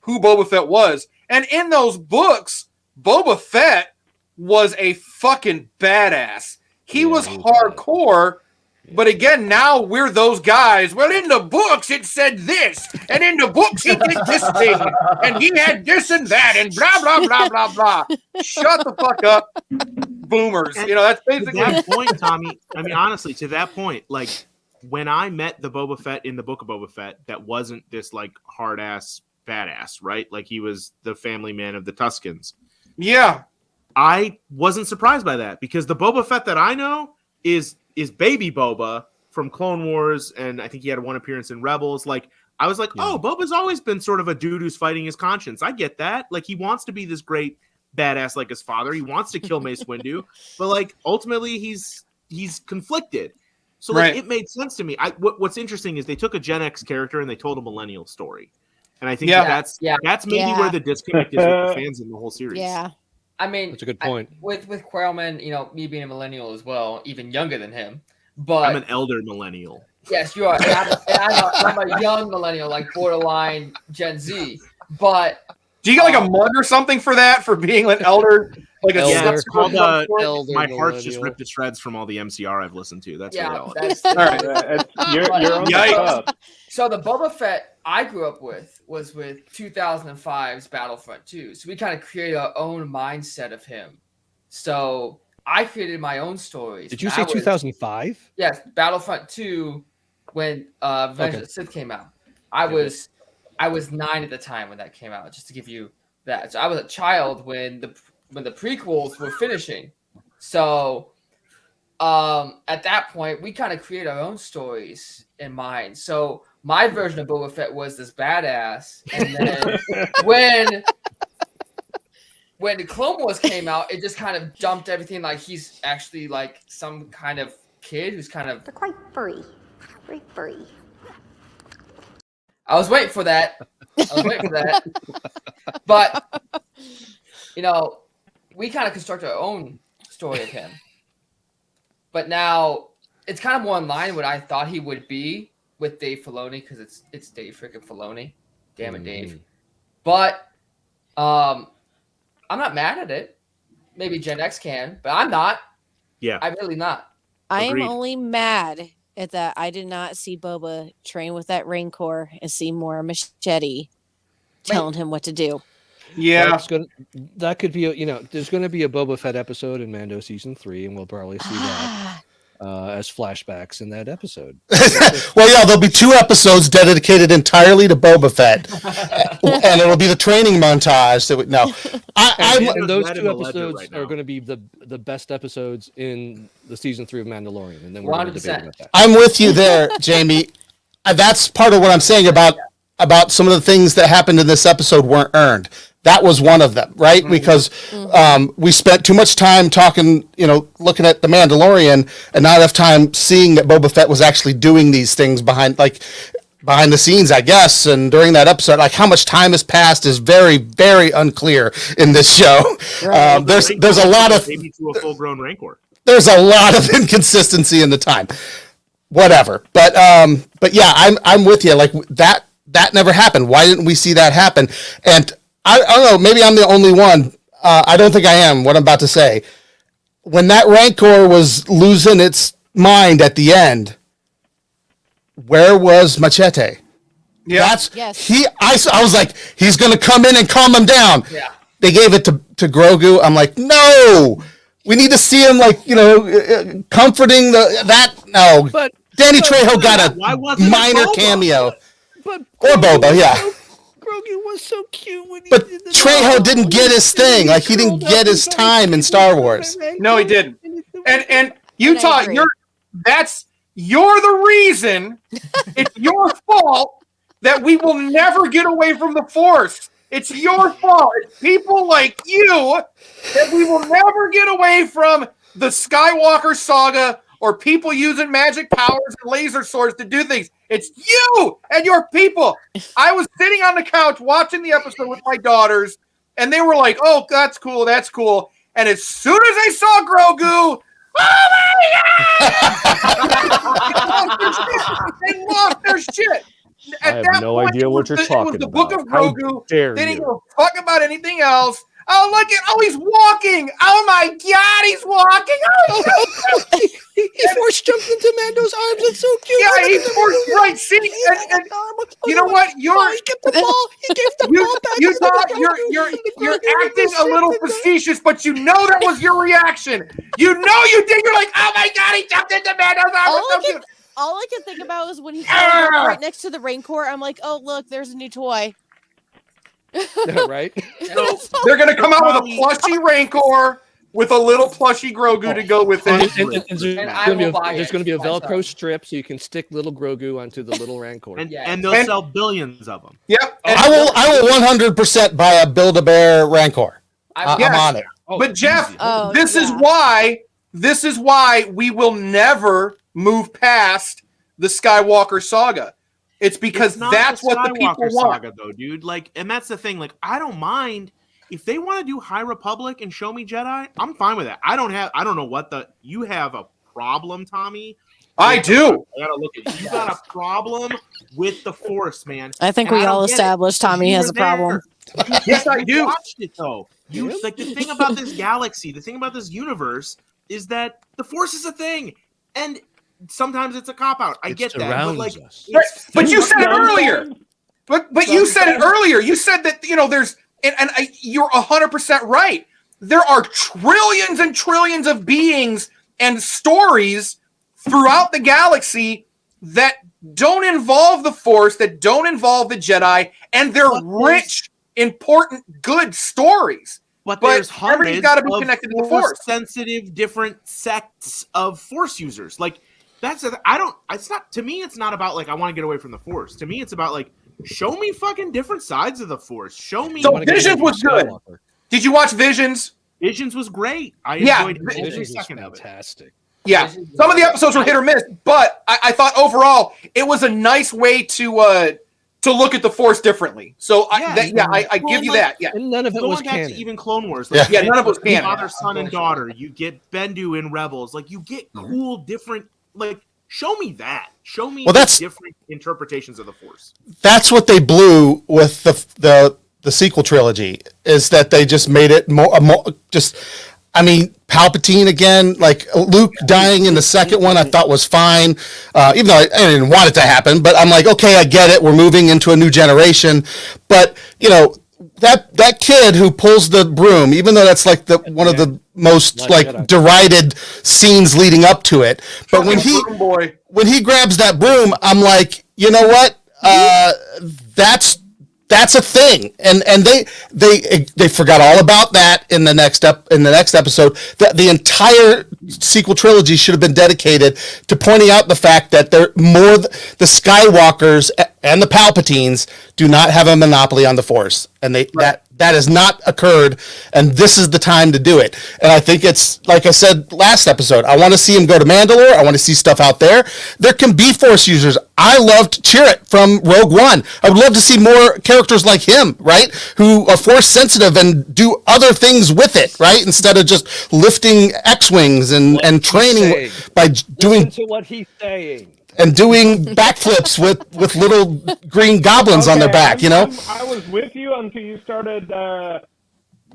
who Boba Fett was. And in those books, Boba Fett was a fucking badass. He was hardcore, but again, now we're those guys. Well, in the books, it said this, and in the books, he did this thing, and he had this and that, and blah, blah, blah, blah, blah. Shut the fuck up, boomers. And you know, that's basically... To that point, Tommy, I mean, honestly, to that point, like, when I met the Boba Fett in the Book of Boba Fett, that wasn't this, like, hard-ass badass, right? Like, he was the family man of the Tuskens. Yeah. I wasn't surprised by that, because the Boba Fett that I know is Baby Boba from Clone Wars, and I think he had one appearance in Rebels. Like, I was like, oh, Boba's always been sort of a dude who's fighting his conscience. I get that. Like, he wants to be this great badass like his father. He wants to kill Mace Windu, but, like, ultimately he's conflicted. So, like, it made sense to me. What's interesting is they took a Gen X character and they told a millennial story. And I think that's maybe where the disconnect is with the fans in the whole series. Yeah. I mean, that's a good point. With Quailman, you know, me being a millennial as well, even younger than him. But I'm an elder millennial. Yes, you are. I'm a young millennial, like borderline Gen Z. But do you get like a mug or something for that, for being an elder? Like a it's called elder my heart's just ripped to shreds from all the MCR I've listened to. That's all right. You're on the top. So the Boba Fett I grew up with was with 2005's Battlefront 2. So we kind of created our own mindset of him. So I created my own stories. Did you say 2005? Yes, Battlefront 2 when Revenge of the Sith came out. I was 9 at the time when that came out, just to give you that. So I was a child when the prequels were finishing. So at that point, we kind of created our own stories in mind. So my version of Boba Fett was this badass. And then when the Clone Wars came out, it just kind of dumped everything. Like, he's actually like some kind of kid who's kind of... They're quite furry. Very furry. I was waiting for that. I was waiting for that. But, you know, we kind of construct our own story of him. But now it's kind of more in line with what I thought he would be with Dave Filoni, because it's Dave freaking Filoni. Damn it, Dave. But I'm not mad at it. Maybe Gen X can, but I'm not. Yeah. I'm really not. I am Agreed. only mad at that I did not see Boba train with that Rancor and see more Machete telling him what to do. Yeah. That could be, there's going to be a Boba Fett episode in Mando season 3, and we'll probably see that as flashbacks in that episode. Well, yeah, there'll be 2 episodes dedicated entirely to Boba Fett, and it'll be the training montage. And those Let 2 him alleged episodes right are now. going to be the best episodes in the season 3 of Mandalorian, and then we're going to 100%. debate about that. I'm with you there, Jamie. That's part of what I'm saying about some of the things that happened in this episode weren't earned. That was one of them, right? Because we spent too much time talking, looking at The Mandalorian, and not enough time seeing that Boba Fett was actually doing these things behind the scenes, I guess. And during that episode, like how much time has passed is very, very unclear in this show. There's a lot of maybe to a full-grown Rancor. there's a lot of inconsistency in the time. Whatever, but yeah, I'm with you. Like that never happened. Why didn't we see that happen? And I don't know. Maybe I'm the only one. I don't think I am. What I'm about to say. When that Rancor was losing its mind at the end, where was Machete? Yeah. I was like, he's gonna come in and calm him down. Yeah. They gave it to Grogu. I'm like, no. We need to see him comforting No. But Danny Trejo got Why a wasn't it minor Boba? cameo. But Or Boba, yeah. Grogu was so cute when he But did the Trejo didn't get his thing. Like he didn't get his time in Star Wars. No, he didn't. And I Utah, agree. you're the reason. It's your fault that we will never get away from the Force. It's your fault. It's people like you that we will never get away from the Skywalker saga or people using magic powers and laser swords to do things. It's you and your people. I was sitting on the couch watching the episode with my daughters, and they were like, oh, that's cool, that's cool. And as soon as I saw Grogu, they lost their shit. I have no idea what you're talking It was the Book of about. How Grogu. dare They didn't you. give a fuck about anything else. Oh, look at! Oh, he's walking! Oh my God, he's walking! Oh, He force jumped into Mando's arms. It's so cute. yeah, he's forced right. See, and you know what? He gave the ball back. You're acting a little facetious, but you know that was your reaction. You know you did. You're like, oh my God, he jumped into Mando's arms. It's so cute. All I can think about is when he came up right next to the Rancor. I'm like, oh look, there's a new toy. Right? So, They're gonna come out with a plushy Rancor with a little plushy Grogu to go with it. And I will buy There's it going to be a myself. Velcro strip so you can stick little Grogu onto the little Rancor. and they'll And- sell billions of them. Yep. And- I will 100% buy a Build-A-Bear Rancor. I'm Yes. on it. But Jeff, Oh, this is yeah. why we will never move past the Skywalker saga. It's because It's not that's the what the people Skywalker want. saga, though, dude. Like, and that's the thing. Like, I don't mind if they want to do High Republic and show me Jedi. I'm fine with that. I don't know what you have a problem, Tommy. I do. I gotta look at you. You got a problem with the Force, man. I think And we I all don't get it. established Tommy You has were a problem. there. Yes, I do. You watched it though. Like the thing about this galaxy, the thing about this universe is that the Force is a thing, and sometimes it's a cop out. I get that, but like, Right. But you said it earlier. But you said it earlier. You said that there's you're 100% right. There are trillions and trillions of beings and stories throughout the galaxy that don't involve the Force, that don't involve the Jedi, and they're rich, important, good stories. But But there's everybody's hundreds gotta be of connected to the Force. sensitive different sects of Force users. Like it's not, to me, it's not about like I want to get away from the Force. To me, it's about like show me fucking different sides of the Force. Show me. So Visions was good. Did you watch Visions? Visions was great. I Yeah, enjoyed every Visions was second of it. fantastic. Yeah, some of the episodes were hit or miss, but I thought overall it was a nice way to to look at the Force differently. So Yeah, I give you that. Yeah, And none of it was Going back canon. to even Clone Wars, Yeah. Yeah, none of it was canon. Father, son, and daughter. You get Bendu in Rebels. Like you get cool, different. Like show me that. Show me different interpretations of the Force. That's what they blew with the sequel trilogy, is that they just made it more just. I mean, Palpatine again, like Luke dying in the second one, I thought was fine, even though I didn't want it to happen. But I'm like, okay, I get it. We're moving into a new generation. But you know, that kid who pulls the broom, even though that's like one of the most like derided scenes leading up to it. But when he grabs that broom, I'm like, you know what? That's a thing, and they forgot all about that in the next episode. The entire sequel trilogy should have been dedicated to pointing out the fact that the Skywalkers and the Palpatines do not have a monopoly on the Force, and that has not occurred, and this is the time to do it. And I think it's, like I said last episode, I want to see him go to Mandalore. I want to see stuff out there. There can be Force users. I loved Chirrut from Rogue One. I would love to see more characters like him, right, who are Force sensitive and do other things with it, right, instead of just lifting X-Wings and training by doing... Listen to what he's saying. And doing backflips with little green goblins on their back, you know? I was with you until you started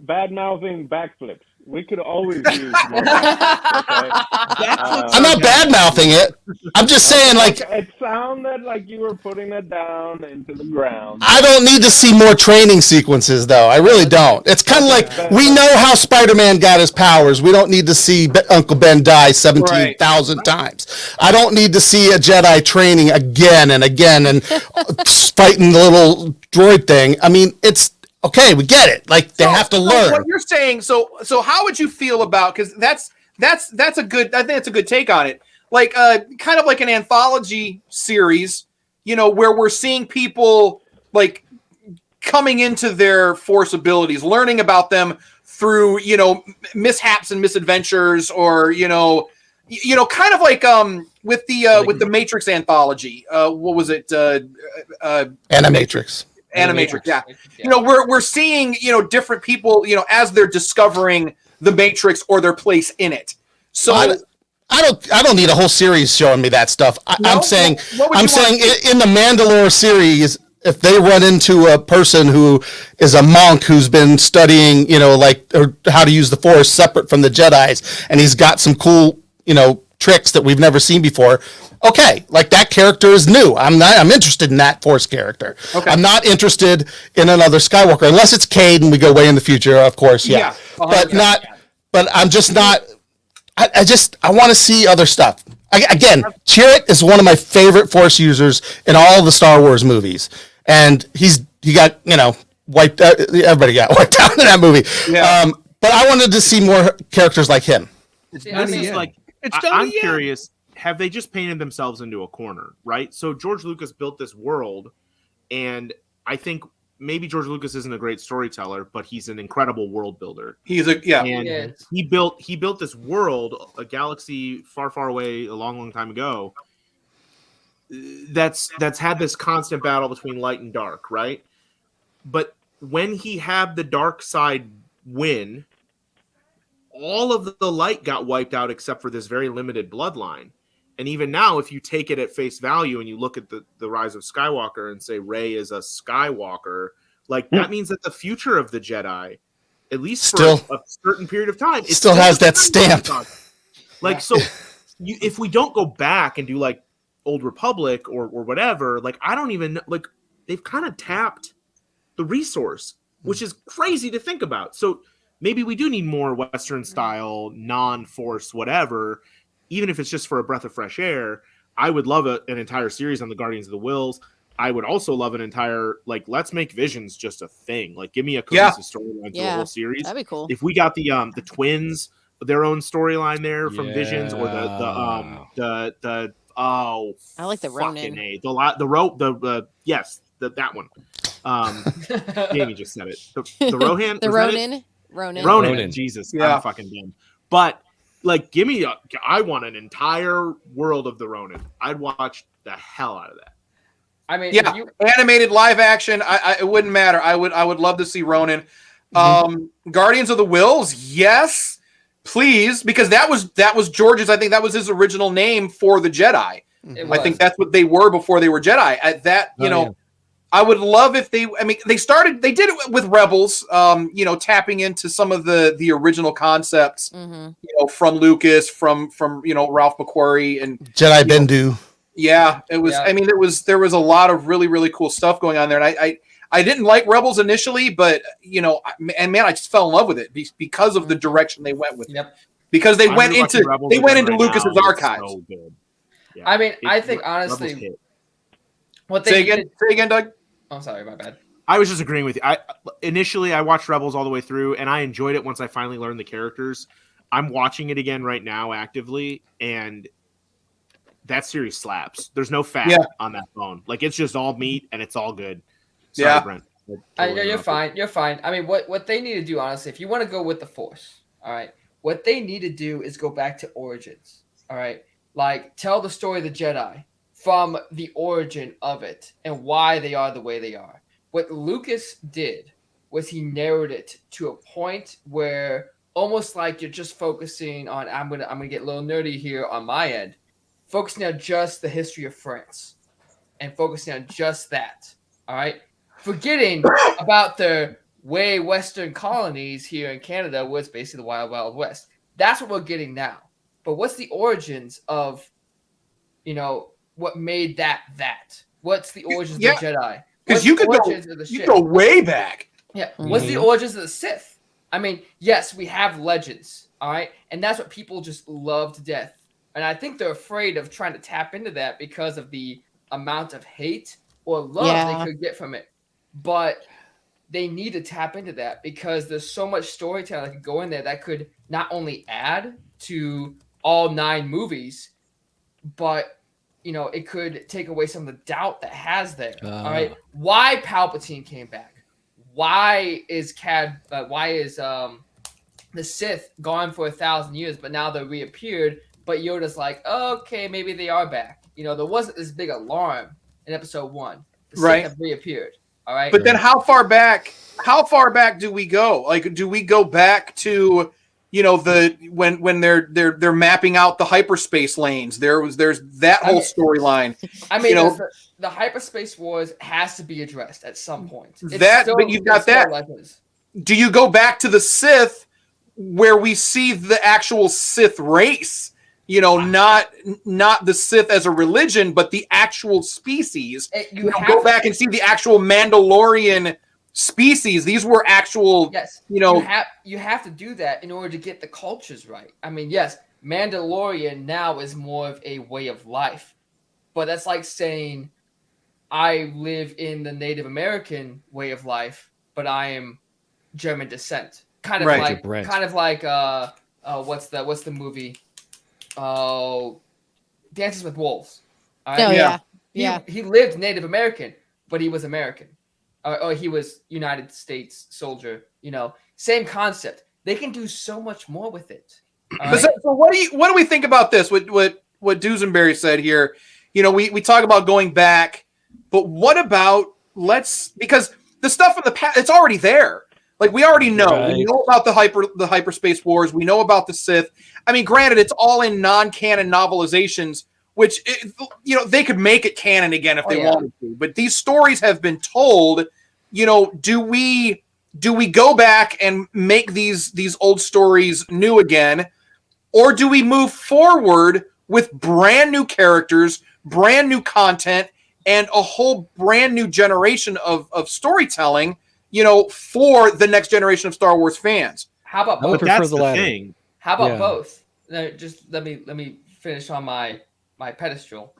bad-mouthing backflips. We could always use more backflips, okay? I'm not bad-mouthing it. I'm just saying, like... It sounded like you were putting it down into the ground. I don't need to see more training sequences, though. I really don't. It's kind of like, we know how Spider-Man got his powers. We don't need to see Uncle Ben die 17,000 times. I don't need to see a Jedi training again and again and fighting the little droid thing. I mean, it's... Okay, we get it. Like they have to learn. What you're saying, so how would you feel about, because that's a good, I think that's a good take on it. Like kind of like an anthology series, you know, where we're seeing people like coming into their Force abilities, learning about them through, you know, mishaps and misadventures, or kind of like with the Matrix anthology. What was it? Animatrix. Animatrix, yeah. You know, we're seeing, you know, different people, you know, as they're discovering the Matrix or their place in it. So I don't need a whole series showing me that stuff. I'm saying in the Mandalore series, if they run into a person who is a monk who's been studying, you know, like or how to use the Force separate from the Jedis, and he's got some cool, you know, tricks that we've never seen before. Okay, like that character is new. I'm interested in that Force character. Okay. I'm not interested in another Skywalker unless it's Cade and we go way in the future, of course. Yeah. But I'm just not. I want to see other stuff. Again, Chirrut is one of my favorite Force users in all the Star Wars movies, and he got, you know, wiped out. Everybody got wiped out in that movie. Yeah. But I wanted to see more characters like him. I'm curious. Have they just painted themselves into a corner, right? So George Lucas built this world, and I think maybe George Lucas isn't a great storyteller, but he's an incredible world builder. He built this world, a galaxy far, far away, a long, long time ago. That's had this constant battle between light and dark, right? But when he had the dark side win, all of the light got wiped out except for this very limited bloodline. And even now, if you take it at face value and you look at the Rise of Skywalker and say Rey is a Skywalker, like that means that the future of the Jedi, at least for a certain period of time, it still has that stamp. Like, so if we don't go back and do like Old Republic or whatever, like I don't even know, like they've kind of tapped the resource, which is crazy to think about. So maybe we do need more Western style, non-Force, whatever. Even if it's just for a breath of fresh air, I would love an entire series on the Guardians of the Whills. I would also love an entire, like, let's make Visions just a thing. Like, give me a cohesive storyline to the whole series. That'd be cool. If we got the twins, their own storyline there from Visions, or I like the Ronin. That one. Jamie just said it. The Rohan. The Ronin. Ronin. Jesus, I'm fucking dumb. But like, I want an entire world of the Ronin. I'd watch the hell out of that. I mean, Yeah, if you, animated live action. It wouldn't matter. I would love to see Ronin. Guardians of the Wills, yes, please, because that was George's. I think that was his original name for the Jedi. it I think was. that's what they were before they were Jedi. At that, Yeah. I would love if they. I mean, they did it with Rebels. Tapping into some of the original concepts. From Lucas, from Ralph McQuarrie and Jedi Bendu. Yeah, it was. Yeah. I mean, there was a lot of really, really cool stuff going on there, and I didn't like Rebels initially, but I just fell in love with it because of the direction they went with. Yep. Because they I'm went rewatching into Rebels again right Lucas's now, and it's archives. so good. Yeah. I mean, I It- think Rebels honestly, hit. what Say they again, Doug. I'm sorry, my bad. I was just agreeing with you. Initially I watched Rebels all the way through, and I enjoyed it once I finally learned the characters. I'm watching it again right now actively, and that series slaps. There's no fat on that bone. Like, it's just all meat and it's all good. Sorry, Yeah. Brent. I know you're fine. You're fine. I mean, what they need to do, honestly, if you want to go with the Force, all right, what they need to do is go back to origins. All right, like tell the story of the Jedi from the origin of it and why they are the way they are. What Lucas did was he narrowed it to a point where almost like you're just focusing on. I'm gonna get a little nerdy here on my end, focusing on just the history of France and focusing on just that. All right. Forgetting about the way Western colonies here in Canada was basically the Wild Wild West. That's what we're getting now. But what's the origins of, what made that? What's the origins of the Jedi? Because you could go way back. Yeah. What's the origins of the Sith? I mean, yes, we have legends. All right. And that's what people just love to death. And I think they're afraid of trying to tap into that because of the amount of hate or love they could get from it. But they need to tap into that because there's so much storytelling that could go in there that could not only add to all 9 movies, but it could take away some of the doubt that has there. All right, why Palpatine came back? Why is the Sith gone for 1,000 years, but now they reappeared? But Yoda's like, okay, maybe they are back. There wasn't this big alarm in Episode 1. The Sith have reappeared. All right. But then how far back do we go? Like, do we go back to, when they're mapping out the hyperspace lanes? There's that whole storyline. I mean, the hyperspace wars has to be addressed at some point. But you've got that. Legends. Do you go back to the Sith where we see the actual Sith race? Not the Sith as a religion, but the actual species. You go back and see the actual Mandalorian species. These were actual. Yes. You have to do that in order to get the cultures right. I mean, yes, Mandalorian now is more of a way of life, but that's like saying I live in the Native American way of life, but I am German descent. Kind of like what's the movie? Oh, Dances with Wolves. Right? He lived Native American, but he was American. Or he was United States soldier. Same concept. They can do so much more with it. Right? So what do we think about this? What Dusenberry said here. We talk about going back, but what about because the stuff in the past, it's already there. Like, we already know. Right. We know about the hyperspace wars. We know about the Sith. I mean, granted, it's all in non-canon novelizations, which they could make it canon again if they wanted to. But these stories have been told. Do we go back and make these old stories new again, or do we move forward with brand new characters, brand new content, and a whole brand new generation of storytelling? For the next generation of Star Wars fans. How about both? That's the thing. How about both? Just let me finish on my pedestal.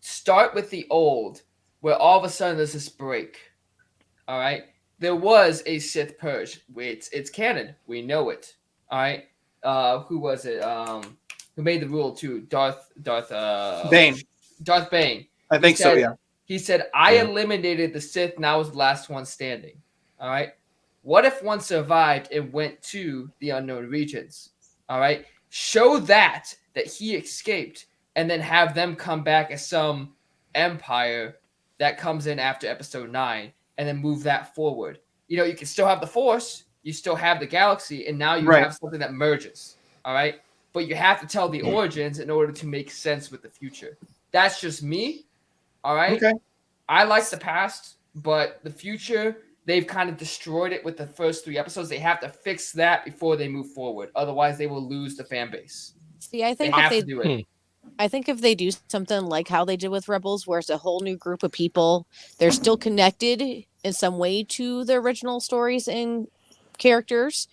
Start with the old, where all of a sudden there's this break. All right, there was a Sith purge. It's canon. We know it. All right. Who was it? Who made the rule too? Darth Bane. Darth Bane. I think so. Yeah. He said, "I eliminated the Sith, and I was the last one standing." All right. What if one survived and went to the unknown regions? All right. Show that he escaped, and then have them come back as some empire that comes in after episode 9 and then move that forward. You know, you can still have the Force, you still have the galaxy, and now you have something that merges. All right. But you have to tell the origins in order to make sense with the future. That's just me. All right. Okay. I like the past, but the future, they've kind of destroyed it with the first 3 episodes. They have to fix that before they move forward. Otherwise, they will lose the fan base. See, I think They if have they to do it. I think if they do something like how they did with Rebels, where it's a whole new group of people, they're still connected in some way to the original stories and characters,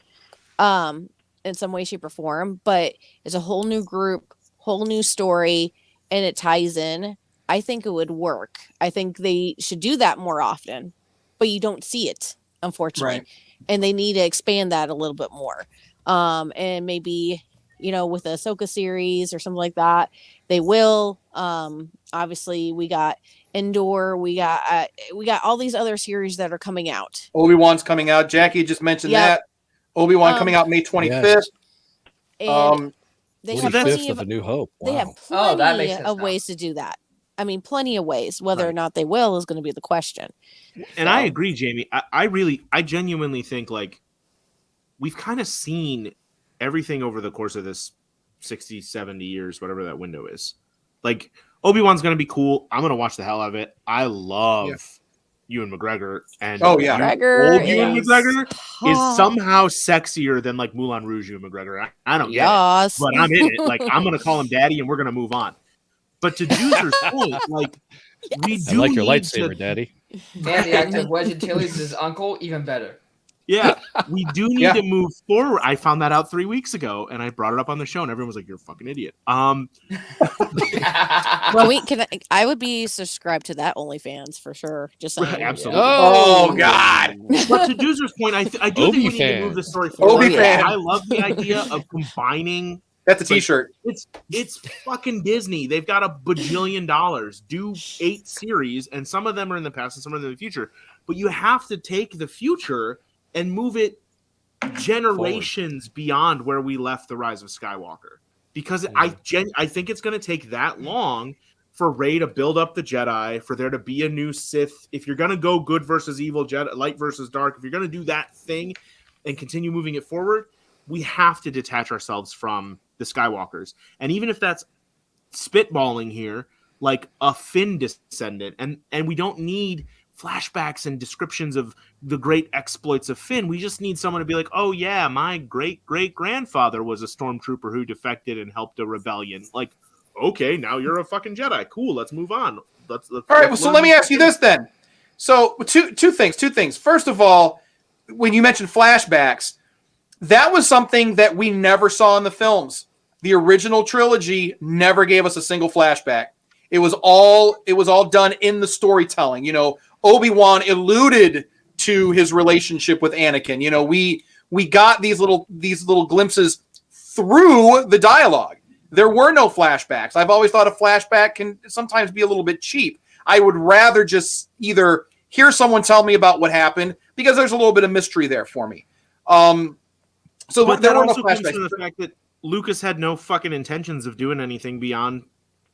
in some way, shape, or form, but it's a whole new group, whole new story, and it ties in. I think it would work. I think they should do that more often, but you don't see it, unfortunately. Right. And they need to expand that a little bit more. And maybe, you know, with the Ahsoka series or something like that, they will. Obviously, we got Endor, we got all these other series that are coming out. Obi-Wan's coming out. Jackie just mentioned that. Obi-Wan coming out May 25th. And they have 25th plenty of A New Hope. They have Oh, that plenty makes sense of now. ways to do that. I mean, plenty of ways. Whether or not they will is going to be the question. And I agree, Jamie. I genuinely think like we've kind of seen everything over the course of this 60, 70 years, whatever that window is. Like Obi-Wan's going to be cool. I'm going to watch the hell out of it. I love Ewan McGregor. And Oh, yeah. old Ewan is McGregor is hot. somehow sexier than like Moulin Rouge Ewan McGregor. I don't get Yes. it, but I'm in it. Like I'm going to call him daddy and we're going to move on. But to Juicer's point, like we I do like your need lightsaber, to, Daddy. And the actor of Wedge Antilles' his uncle, even better. Yeah, we do need Yeah. to move forward. I found that out 3 weeks ago, and I brought it up on the show, and everyone was like, "You're a fucking idiot." I would be subscribed to that OnlyFans for sure. Just saying. Absolutely. Oh, God. But to Doozer's point, I do think we need to Obi-fan. move the story forward. Obi-fan. I love the idea of combining. That's a T-shirt. It's fucking Disney. They've got $1 bajillion. Do 8 series, and some of them are in the past and some of them in the future. But you have to take the future and move it generations beyond where we left the Rise of Skywalker. Because I think it's going to take that long for Rey to build up the Jedi, for there to be a new Sith. If you're going to go good versus evil, Jedi, light versus dark, if you're going to do that thing and continue moving it forward, we have to detach ourselves from the Skywalkers. And even if that's spitballing here, like a Finn descendant, and we don't need flashbacks and descriptions of the great exploits of Finn. We just need someone to be like, oh yeah, my great-great-grandfather was a stormtrooper who defected and helped a rebellion. Like, okay, now you're a fucking Jedi. Cool, let's move on. Let's All right, well, so let me ask you this then. So two things. First of all, when you mentioned flashbacks, that was something that we never saw in the films. The original trilogy never gave us a single flashback. It was all done in the storytelling. You know, Obi-Wan alluded to his relationship with Anakin. You know, we got these little glimpses through the dialogue. There were no flashbacks. I've always thought a flashback can sometimes be a little bit cheap. I would rather just either hear someone tell me about what happened, because there's a little bit of mystery there for me. So but there that were no also comes flashbacks. from the fact that Lucas had no fucking intentions of doing anything beyond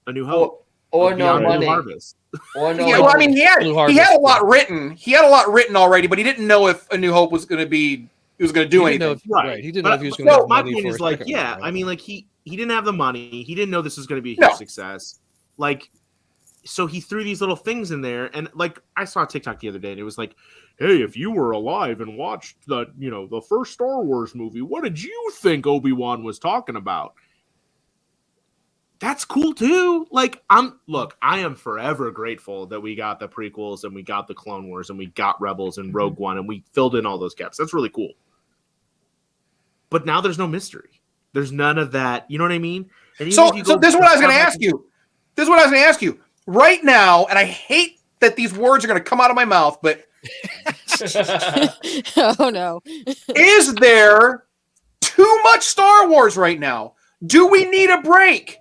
A New Hope. Or no beyond money. New Harvest. Or no Yeah, well, I mean, he had Blue a Harvest. lot written. He had a lot written already, but he didn't know if A New Hope was going to do He anything. didn't know if, right. He didn't know if he was going to have my money point for is a like, second yeah, one, right? I mean, like he didn't have the money. He didn't know this was going to be a huge No. success. Like, so he threw these little things in there, and like I saw a TikTok the other day, and it was like, hey, if you were alive and watched the first Star Wars movie, what did you think Obi-Wan was talking about? That's cool too. Like, I am forever grateful that we got the prequels and we got the Clone Wars and we got Rebels and Rogue One and we filled in all those gaps. That's really cool. But now there's no mystery. There's none of that. You know what I mean? And So this is what I was going to ask you. Right now, and I hate that these words are going to come out of my mouth, but Oh no. is there too much Star Wars right now? Do we need a break?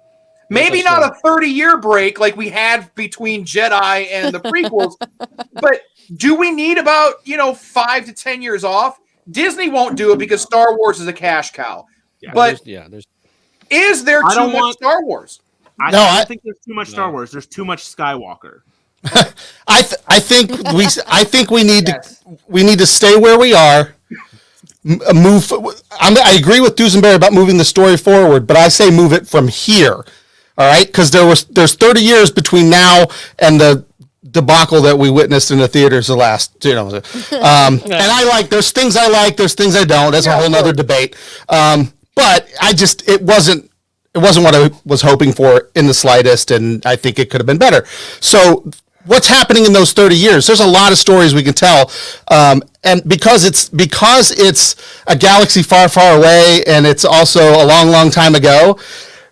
Maybe Yes, I not a 30-year break like we had between Jedi and the prequels, but do we need about 5 to 10 years off? Disney won't do it because Star Wars is a cash cow. But there's is there too much Star Wars? I don't think there's too much Star Wars. There's too much Skywalker. I think we need Yes. to stay where we are. Move. I agree with Duesenberry about moving the story forward, but I say move it from here. All right, because there's 30 years between now and the debacle that we witnessed in the theaters the last, and I like, there's things I like, there's things I don't. That's a whole nother debate. But it wasn't what I was hoping for in the slightest, and I think it could have been better. So what's happening in those 30 years? There's a lot of stories we can tell. And because it's a galaxy far, far away, and it's also a long, long time ago,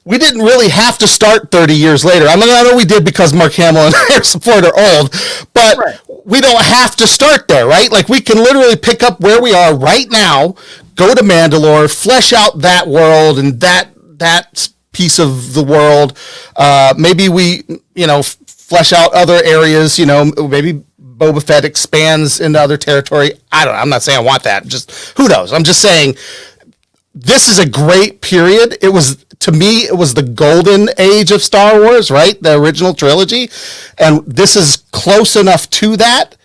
we didn't really have to start 30 years later. I know we did because Mark Hamill and Harrison Ford are old, but we don't have to start there, right? Like, we can literally pick up where we are right now, go to Mandalore, flesh out that world and that piece of the world. Maybe we, flesh out other areas, maybe Boba Fett expands into other territory. I don't know. I'm not saying I want that. Just, who knows? I'm just saying this is a great period. To me, it was the golden age of Star Wars, right? The original trilogy. And this is close enough to that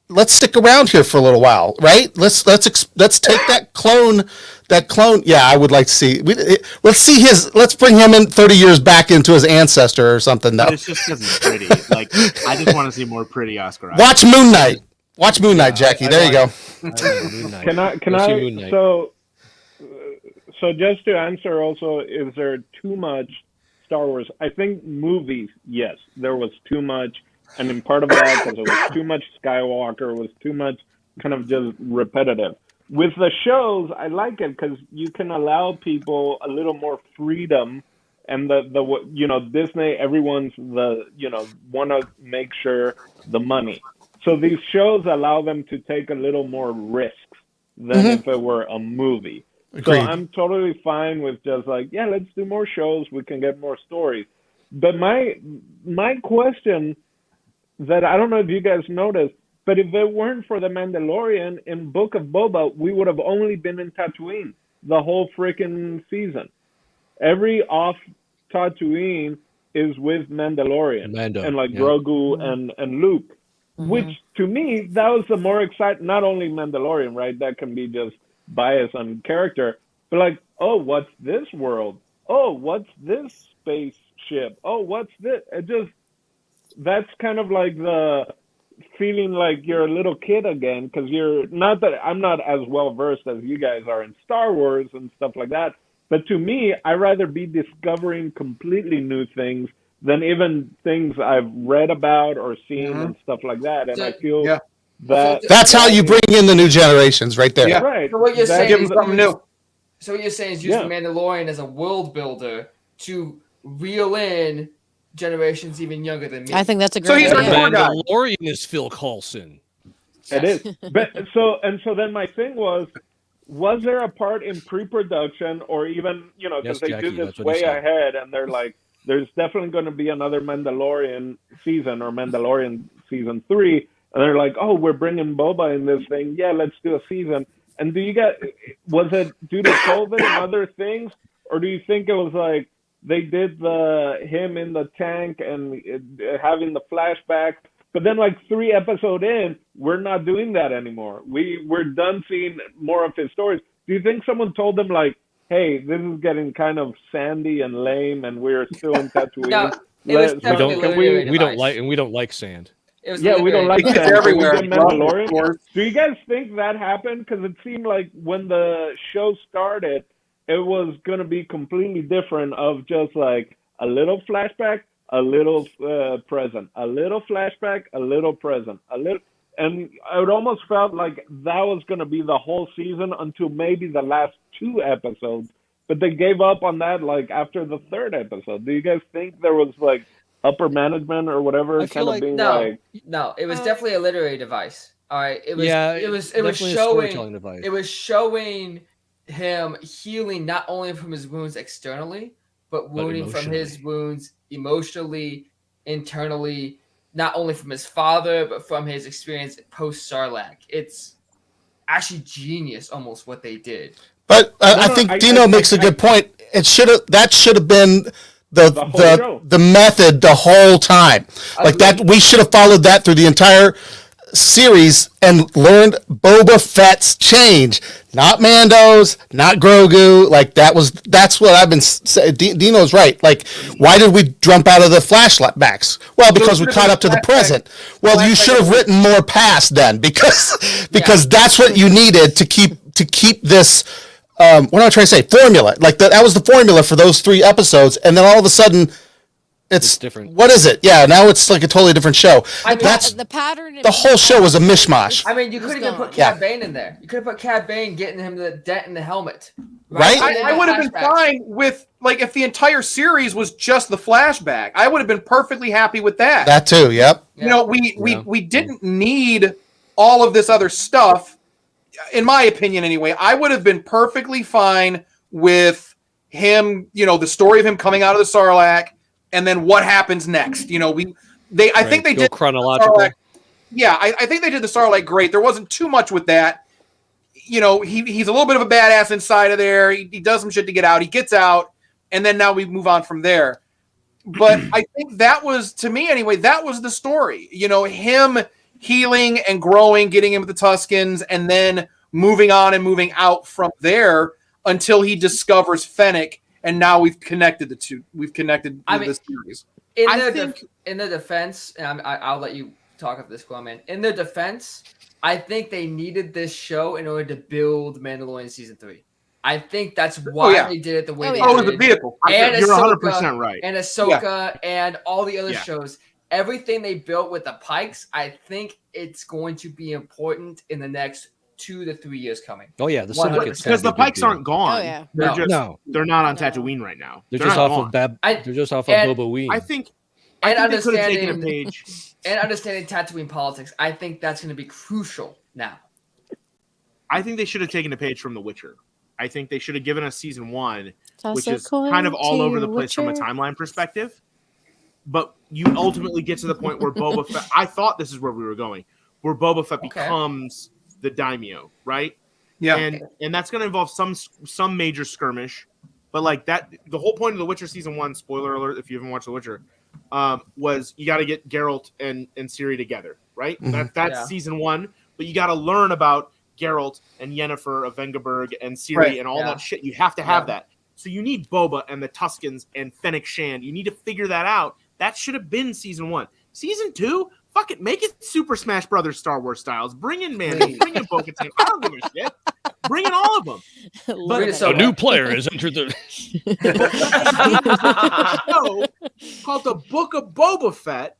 let's stick around here for a little while, right? Let's take that clone. Yeah, I would like to see. Let's bring him in 30 years back into his ancestor or something. Though. It's just because it's pretty. Like, I just want to see more pretty Oscar. Watch Moon Knight. Watch Moon Knight, Jackie. There you go. Can I? So just to answer also, is there too much Star Wars? I think movies, yes, there was too much. And in part of that, because it was too much Skywalker, was too much kind of just repetitive. With the shows, I like it because you can allow people a little more freedom. And Disney, everyone's want to make sure the money. So these shows allow them to take a little more risks than if it were a movie. Agreed. So I'm totally fine with just like, yeah, let's do more shows. We can get more stories. But my question that I don't know if you guys noticed, but if it weren't for the Mandalorian in Book of Boba, we would have only been in Tatooine the whole freaking season. Every off Tatooine is with Mandalorian and like Grogu and Luke, which to me, that was the more exciting, not only Mandalorian, right? That can be just bias on character, but like, oh, what's this world? Oh, what's this spaceship? Oh, what's this? That's kind of like the feeling like you're a little kid again, because I'm not as well versed as you guys are in Star Wars and stuff like that. But to me, I'd rather be discovering completely new things than even things I've read about or seen and stuff like that. And I feel that's how you bring in the new generations, right there. Yeah, right. So what you're saying give them something new. So what you're saying is use the Mandalorian as a world builder to reel in generations even younger than me. I think that's a So great he's idea. our tour guide. Mandalorian is Phil Coulson. It is. But so then my thing was there a part in pre-production or even, because they do this way ahead and they're like, there's definitely going to be another Mandalorian season or Mandalorian season 3. And they're like, oh, we're bringing Boba in this thing. Yeah, let's do a season. And was it due to COVID and other things? Or do you think it was like they did him in the tank and having the flashback? But then like 3 episodes in, we're not doing that anymore. We're done seeing more of his stories. Do you think someone told them like, hey, this is getting kind of sandy and lame and we're still in Tatooine? No, it was definitely we don't like sand. We don't like It's that. everywhere. Mandalorian. Do you guys think that happened? Because it seemed like when the show started, it was going to be completely different of just like a little flashback, a little present, a little flashback, a little present, a little. And it almost felt like that was going to be the whole season until maybe the last 2 episodes. But they gave up on that like after the 3rd episode. Do you guys think there was like upper management or whatever kind of being like? No, it was definitely a literary device. All right, it was showing him healing not only from his wounds externally, but wounding from his wounds emotionally, internally, not only from his father, but from his experience post Sarlacc. It's actually genius almost what they did. But I think Dino makes a good point. That should have been the whole show. the method the whole time. Like that, we should have followed that through the entire series and learned Boba Fett's change, not Mando's, not Grogu. Like that's what I've been saying. Dino's right. Like, why did we jump out of the flashbacks? Well, because we caught up to the present. Well, you should have written more past then, because that's what you needed to keep this. What am I trying to say? Formula. Like that was the formula for those 3 episodes, and then all of a sudden. It's different. What is it? Yeah, now it's like a totally different show. That's the pattern. The whole show was a mishmash. I mean, you could have put Cad Bane in there. You could have put Cad Bane getting him the dent in the helmet. Right? I would have been fine with, like, if the entire series was just the flashback. I would have been perfectly happy with that. That too, yep. You know, we didn't need all of this other stuff, in my opinion anyway. I would have been perfectly fine with him, you know, the story of him coming out of the Sarlacc, and then what happens next. You know, I think they did chronological. Yeah, I think they did the Sarlacc great. There wasn't too much with that. You know, he's a little bit of a badass inside of there. He does some shit to get out. He gets out, and then now we move on from there. But I think that was, to me anyway, that was the story. You know, him healing and growing, getting him with the Tuskens, and then moving on and moving out from there until he discovers Fennec. And now we've connected the two. We've connected this series. In the defense, and I'll let you talk of this, Quillman. In their defense, I think they needed this show in order to build Mandalorian season 3. I think that's why they did it the way they did. Oh, the vehicle. And you're Ahsoka, 100% right. And Ahsoka and all the other shows. Everything they built with the Pikes, I think it's going to be important in the next 2 to 3 years coming. Oh yeah, because the Pikes aren't gone. Oh, yeah. They're not on Tatooine right now. They're just off of they're just off of Boba-Ween. I think and they could have taken understanding a page. and understanding Tatooine politics, I think that's going to be crucial now. I think they should have taken a page from The Witcher. I think they should have given us season 1, which is kind of all over the place from a timeline perspective. But you ultimately get to the point where Boba Fett. I thought this is where we were going, where Boba Fett becomes the daimyo, right? Yeah, and that's going to involve some major skirmish, but like that, the whole point of The Witcher season 1, spoiler alert if you haven't watched The Witcher, was you got to get Geralt and Ciri together, right? Mm-hmm. That's season 1, but you got to learn about Geralt and Yennefer of Vengerberg and Ciri and all that shit. You have to have that. So you need Boba and the Tuskens and Fennec Shand. You need to figure that out. That should have been season 1. Season 2. Fuck it, make it Super Smash Brothers Star Wars styles. Bring in Mando, bring in Bo-Katan. I don't give a shit. Bring in all of them. But a new player has entered the show called the Book of Boba Fett,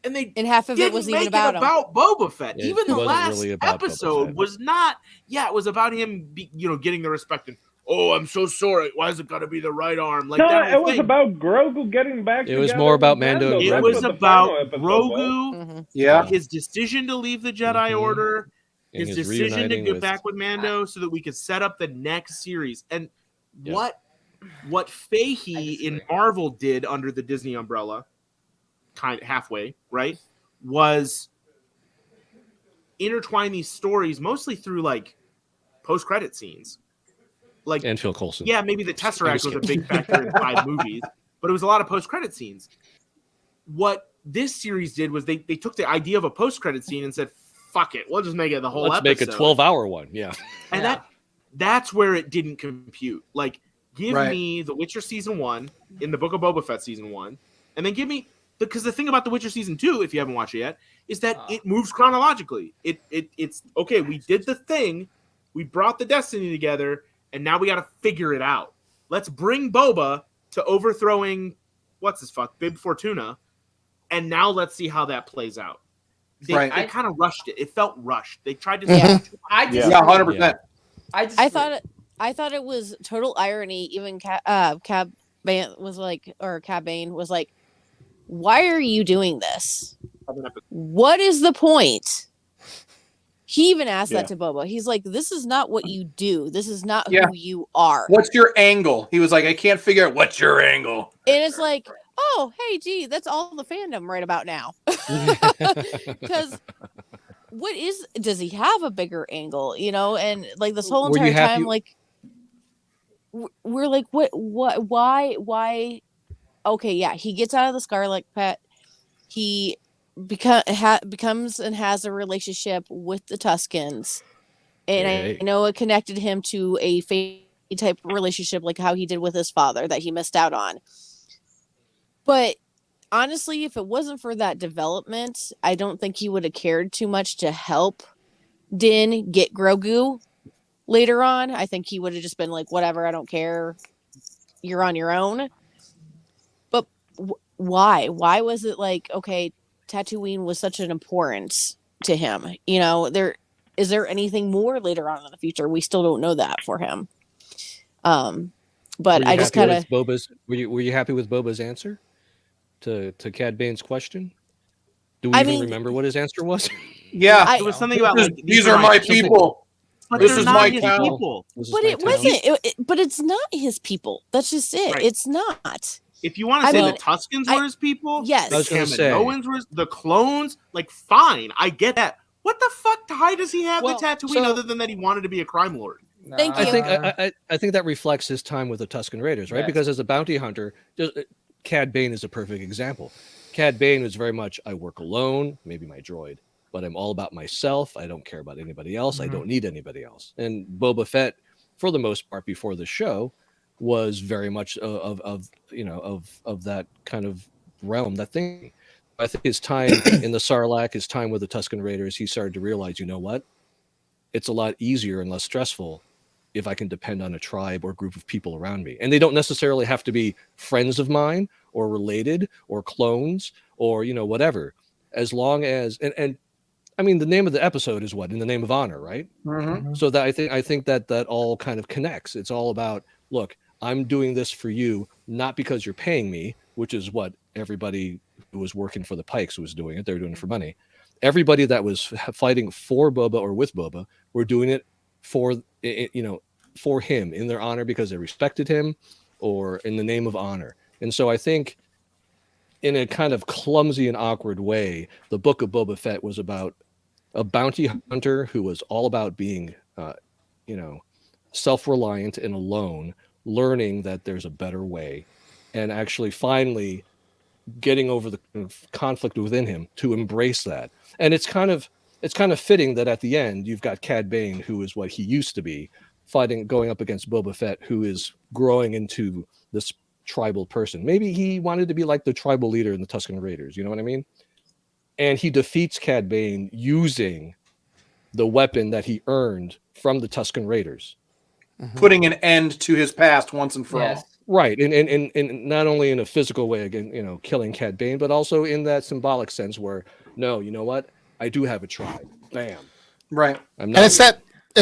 and half of it was even about Boba Fett. Yeah, even the last really episode was not. Yeah, it was about him, getting the respect and. Oh, I'm so sorry. Why is it got to be the right arm? Like that it was about Grogu getting back. It was more about Mando. It was about Grogu. His decision to leave the Jedi Order, his decision to get back with Mando, so that we could set up the next series. And what Fahey in Marvel did under the Disney umbrella, kind of halfway, right, was intertwine these stories mostly through like post-credit scenes. Like, and Phil Coulson. Yeah, maybe the Tesseract was a big factor in 5 movies, but it was a lot of post-credit scenes. What this series did was they took the idea of a post-credit scene and said, fuck it, we'll just make it the whole episode. Let's make a 12-hour one, And that's where it didn't compute. Like, give me The Witcher Season 1 in the Book of Boba Fett Season 1, and then give me... Because the thing about The Witcher Season 2, if you haven't watched it yet, is that it moves chronologically. It's okay, we did the thing, we brought the Destiny together, and now we got to figure it out. Let's bring Boba to overthrowing Bib Fortuna, and now let's see how that plays out. They kind of rushed it. It felt rushed. They tried to. 100%. I thought it was total irony. Even Cad Bane was like, "Why are you doing this? What is the point?" He even asked that to Boba. He's like, "This is not what you do. This is not who you are. What's your angle?" He was like, "I can't figure out what's your angle." And it's like, oh, hey, gee, that's all the fandom right about now. Because does he have a bigger angle? You know, and like this whole entire time, like we're like, why okay, yeah, he gets out of the Scarlet Pit. He becomes and has a relationship with the Tuskens. And Hey. I know it connected him to a fate type relationship like how he did with his father that he missed out on. But honestly, if it wasn't for that development, I don't think he would have cared too much to help Din get Grogu later on. I think he would have just been like, whatever, I don't care. You're on your own. But why? Why was it like, okay, Tatooine was such an importance to him? You know, is there anything more later on in the future? We still don't know that for him. But I just kind of were you happy with Boba's answer to Cad Bane's question? Do we even remember what his answer was? Yeah, it was something about like these are my people. But This they're is not my his town. people. But it wasn't. But it's not his people. That's just it. Right. It's not. If you want to say the Tuskens were his people, yes, the Kaminoans were the clones. Like, fine, I get that. What the fuck tie does he have to Tatooine other than that he wanted to be a crime lord? Thank you. I think that reflects his time with the Tusken Raiders, right? Yes. Because as a bounty hunter, Cad Bane is a perfect example. Cad Bane was very much, I work alone, maybe my droid, but I'm all about myself. I don't care about anybody else. I don't need anybody else. And Boba Fett, for the most part, before the show, was very much of that kind of realm, that thing. I think his time in the Sarlacc, his time with the Tusken Raiders, he started to realize, you know what? It's a lot easier and less stressful if I can depend on a tribe or group of people around me. And they don't necessarily have to be friends of mine or related or clones or, whatever. As long as, and I mean, the name of the episode is what? In the Name of Honor, right? Mm-hmm. So that I think that all kind of connects. It's all about, look, I'm doing this for you, not because you're paying me, which is what everybody who was working for the Pikes was doing it. They were doing it for money. Everybody that was fighting for Boba or with Boba were doing it for him, in their honor, because they respected him, or in the name of honor. And so I think, in a kind of clumsy and awkward way, the Book of Boba Fett was about a bounty hunter who was all about being, self-reliant and alone, learning that there's a better way, and actually finally getting over the conflict within him to embrace that. And it's kind of fitting that at the end you've got Cad Bane, who is what he used to be, going up against Boba Fett, who is growing into this tribal person. Maybe he wanted to be like the tribal leader in the Tusken Raiders, you know what I mean? And he defeats Cad Bane using the weapon that he earned from the Tusken Raiders, putting an end to his past once and for all. Right, and not only in a physical way, again, killing Cad Bane, but also in that symbolic sense where, no, you know what? I do have a tribe. Bam. Right. And it's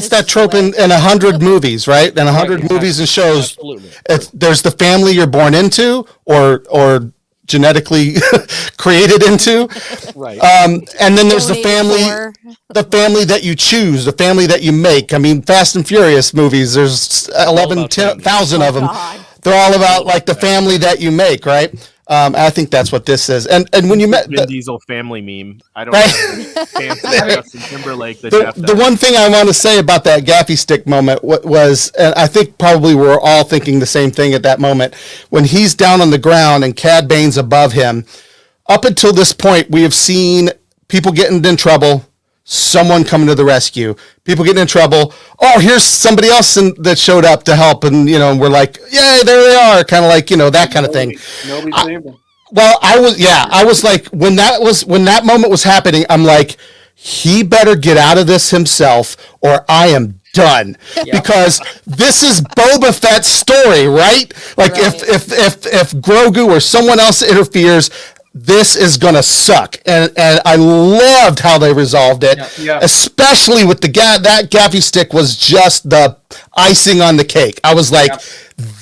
that trope in 100 movies, right? In 100 movies and shows, absolutely. There's the family you're born into or genetically created into. Right. And then there's the family that you choose, the family that you make. I mean, Fast and Furious movies, there's 10,000 of them. They're all about like the family that you make, right? I think that's what this is. And when you met Vin Diesel family meme, I don't know. Fancy Justin Timberlake. The one thing I want to say about that gaffy stick moment was, and I think probably we're all thinking the same thing at that moment, when he's down on the ground and Cad Bane's above him. Up until this point, we have seen people getting in trouble, someone coming to the rescue, people getting in trouble. Oh, here's somebody else that showed up to help, and we're like, yay, there they are, kind of like that kind of thing. Nobody saved him. Well, I was like, when that moment was happening, I'm like, he better get out of this himself, or I am done. Because this is Boba Fett's story, right? Like if Grogu or someone else interferes, this is gonna suck. And I loved how they resolved it, especially with that gaffy stick was just the icing on the cake. I was like,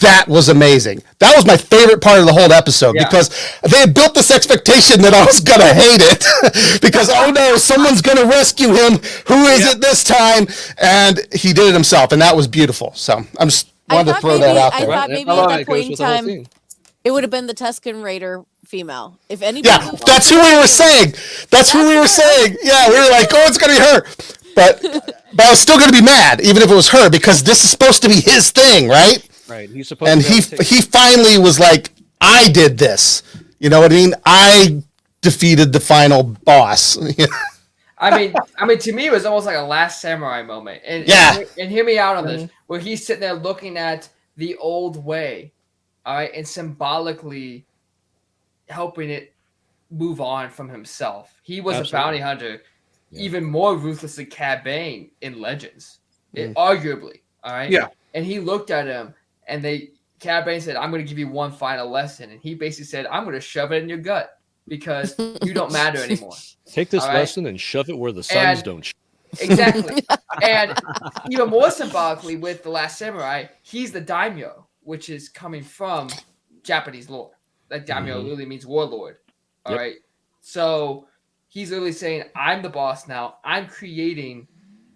that was amazing. That was my favorite part of the whole episode because they had built this expectation that I was gonna hate it because oh no, someone's gonna rescue him. Who is it this time? And he did it himself, and that was beautiful. So I'm just wanted to throw that out there. I thought maybe at that point in time, it would have been the Tusken Raider female. If anybody, that's who we were saying. That's who we were saying. Yeah, we were like, oh, it's gonna be her. But I was still gonna be mad, even if it was her, because this is supposed to be his thing, right? Right. He's supposed. And he finally was like, I did this. You know what I mean? I defeated the final boss. I mean, to me, it was almost like a Last Samurai moment. And hear me out on this, where he's sitting there looking at the old way, all right, and symbolically helping it move on from himself. He was a bounty hunter, even more ruthless than Cad Bane in Legends, arguably, all right? Yeah. And he looked at him, and Cad Bane said, I'm going to give you one final lesson. And he basically said, I'm going to shove it in your gut because you don't matter anymore. Take this lesson and shove it where the suns don't. Exactly. And even more symbolically with The Last Samurai, he's the daimyo, which is coming from Japanese lore. Like daimyo literally means warlord. All right. So he's literally saying, I'm the boss now. I'm creating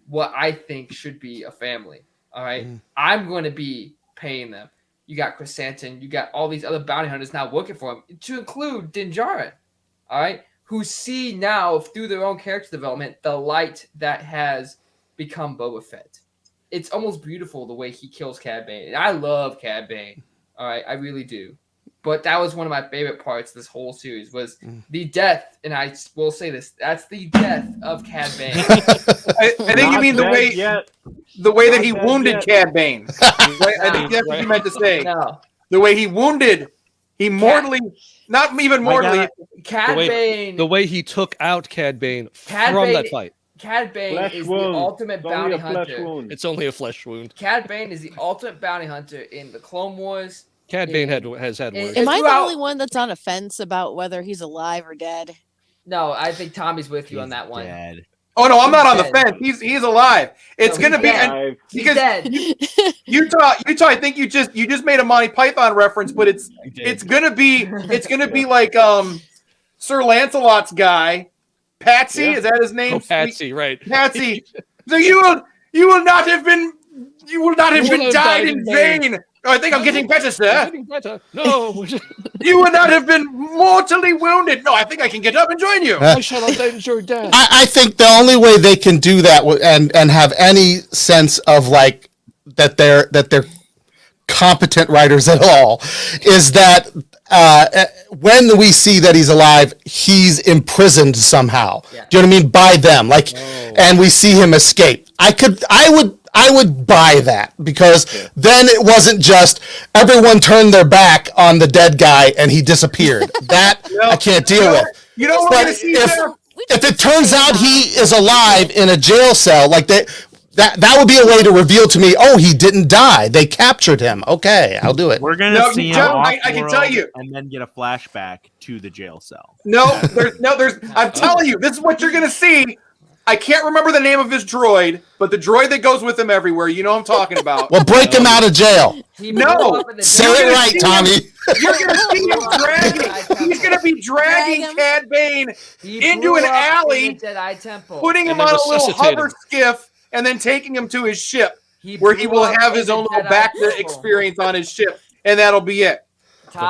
what I think should be a family. All right. I'm going to be paying them. You got Chrysanthemum. You got all these other bounty hunters now working for him, to include Din Djarin. All right. Who see now through their own character development the light that has become Boba Fett. It's almost beautiful the way he kills Cad Bane. And I love Cad Bane. All right, I really do. But that was one of my favorite parts of this whole series was the death, and I will say this, that's the death of Cad Bane. I think you mean the way that he wounded Cad Bane. I think that's what you meant to say. No. The way he wounded, he mortally, not even mortally. Cad Bane. The way he took out Cad Bane from that fight. Cad Bane is the ultimate bounty hunter. It's only a flesh wound. Cad Bane is the ultimate bounty hunter in the Clone Wars. Cad Bane has had worse. Am I the only one that's on a fence about whether he's alive or dead? No, I think Tommy's with you on that one. Dead. Oh no, I'm not on the fence. He's alive. It's gonna be because dead. Utah. I think you just made a Monty Python reference, but it's gonna be like Sir Lancelot's guy, Patsy. Is that his name? Oh, Patsy, right? Patsy. So you will not have been died in vain. Oh, I think I'm getting better, sir. No. You would not have been mortally wounded. No, I think I can get up and join you. I shall avenge your death. I think the only way they can do that and have any sense of like that they're competent writers at all is that when we see that he's alive, he's imprisoned somehow. Yeah. Do you know what I mean? By them, and we see him escape. I would buy that because then it wasn't just everyone turned their back on the dead guy and he disappeared. That I can't deal with. You know what we're gonna see there? If it turns out he is alive in a jail cell, like that would be a way to reveal to me, oh, he didn't die. They captured him. Okay, I'll do it. We're gonna see him I can tell you, and then get a flashback to the jail cell. No, there's. I'm telling you, this is what you're gonna see. I can't remember the name of his droid, but the droid that goes with him everywhere. You know what I'm talking about. Well, break him out of jail. No, say it right, Tommy. You're gonna see him dragging. He's gonna be dragging Cad Bane into an alley, putting him on a little hover skiff, and then taking him to his ship, where he will have his own little back experience on his ship, and that'll be it.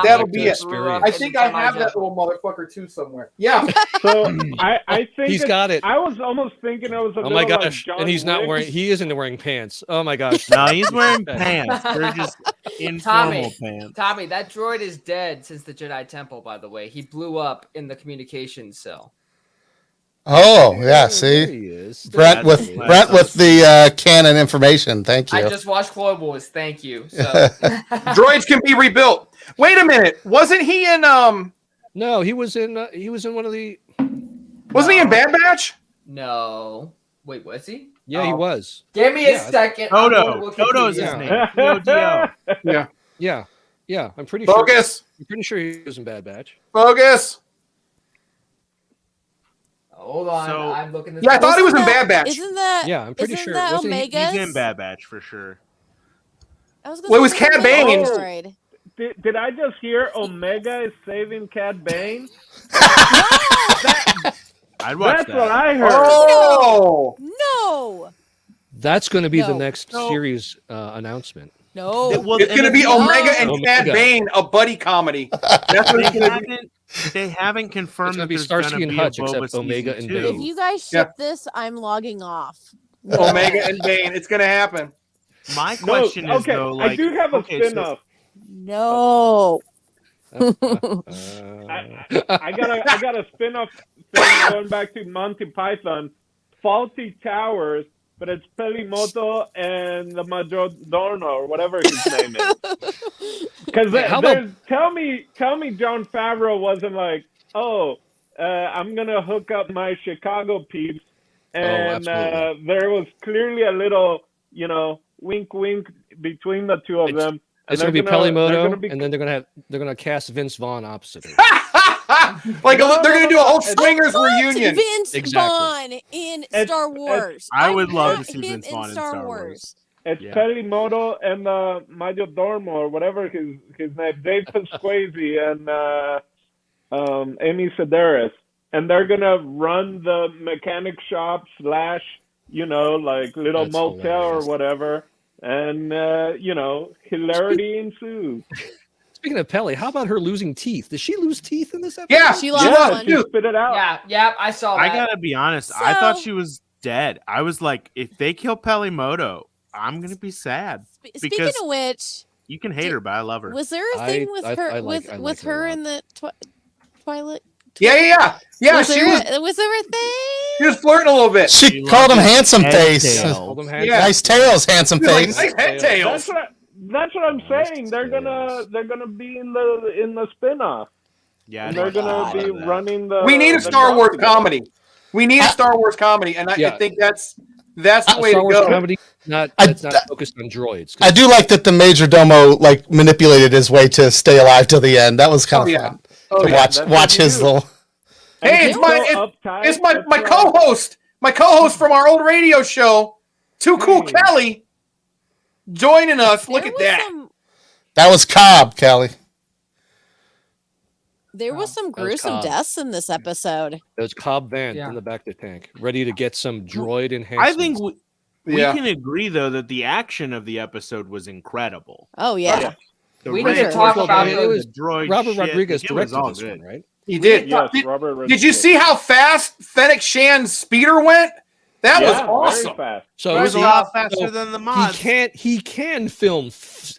That'll be it. I think I have that little motherfucker too somewhere. Yeah. So I think he's got it. I was almost thinking it was a oh my gosh, like and he's not wearing. He isn't wearing pants. Oh my gosh. No, he's wearing pants. They're just informal pants. Tommy, that droid is dead since the Jedi Temple. By the way, he blew up in the communications cell. Oh yeah, see, Brent with the canon information. Thank you. I just watched Clone Wars. Thank you. So. Droids can be rebuilt. Wait a minute, wasn't he in? No, he was in one of the. Wasn't he in Bad Batch? No. Wait, was he? Yeah, he was. Give me a second. Todo's his name. Yeah. I'm pretty Focus. sure. I'm pretty sure he was in Bad Batch. Focus. Hold on, so, I'm looking this. Yeah, I thought he was in Bad Batch. Isn't that? Yeah, I'm pretty sure. That Omega's? He's in Bad Batch for sure. It was Cad Bane. Did I just hear Omega is saving Cad Bane? I'd watch That's that. what I heard. Oh no! That's going to be the next series announcement. No, it's going to be Omega and Cad Bane, a buddy comedy. That's what it's going to be. They haven't confirmed that there's Starsky and Hutch except Omega and Bane. If you guys ship this, I'm logging off. Omega and Bane, it's going to happen. My question is though, like, I do have a spin-off. No. I got a spin-off thing going back to Monty Python. Faulty Towers, but it's Pelimoto and the Majordorno or whatever his name is. Because tell me Jon Favreau wasn't like, I'm gonna hook up my Chicago peeps, and there was clearly a little, wink wink between the two of them. It's gonna be Pelimoto, and then they're gonna cast Vince Vaughn opposite her. Like they're gonna do a whole swingers reunion. Vince Vaughn in Star Wars. I would love to see him Vince Vaughn in Star Wars. It's Pelimoto and Majordormo or whatever his name, Dave Pasquale and Amy Sedaris, and they're gonna run the mechanic shop / like little That's motel hilarious. or whatever, and hilarity ensues. Speaking of Pelly, how about her losing teeth? Did she lose teeth in this episode? Yeah, she lost one. She spit it out. Yeah, I saw that. I gotta be honest. I thought she was dead. I was like, if they kill Pelimoto, I'm gonna be sad. Speaking of which, you can hate her, but I love her. was there a thing with her I like with her her a lot. in the Twilight? Yeah. Was She there was a thing? she was flirting a little bit. She called him handsome face. Called him handsome. Yeah. Nice tails, handsome She was like, face. nice head tails. That's what I'm saying. They're gonna be in the spin-off. Yeah, And they're gonna be running the. We need a the Star Wars company. comedy. We need a Star Wars comedy, and I think that's the way Star to Wars go. comedy, it's not focused on droids. I do like that the Major Domo manipulated his way to stay alive till the end. That was kind of fun to watch his little. Hey, it's my co-host, from our old radio show, Too Cool Kelly, joining us. Look at that. That was Cobb, Kelly. There was some gruesome deaths in this episode. It was Cobb Vanth in the back of the tank, ready to get some droid enhancements. I think we can agree though that the action of the episode was incredible. Oh yeah. We need to talk about it. Was droid Robert shit. Rodriguez It was directed all this good. one, right? He did. Yes, Did you see how fast Fennec Shan's speeder went? That was awesome. Very fast. So It was a lot faster than the mods. He can film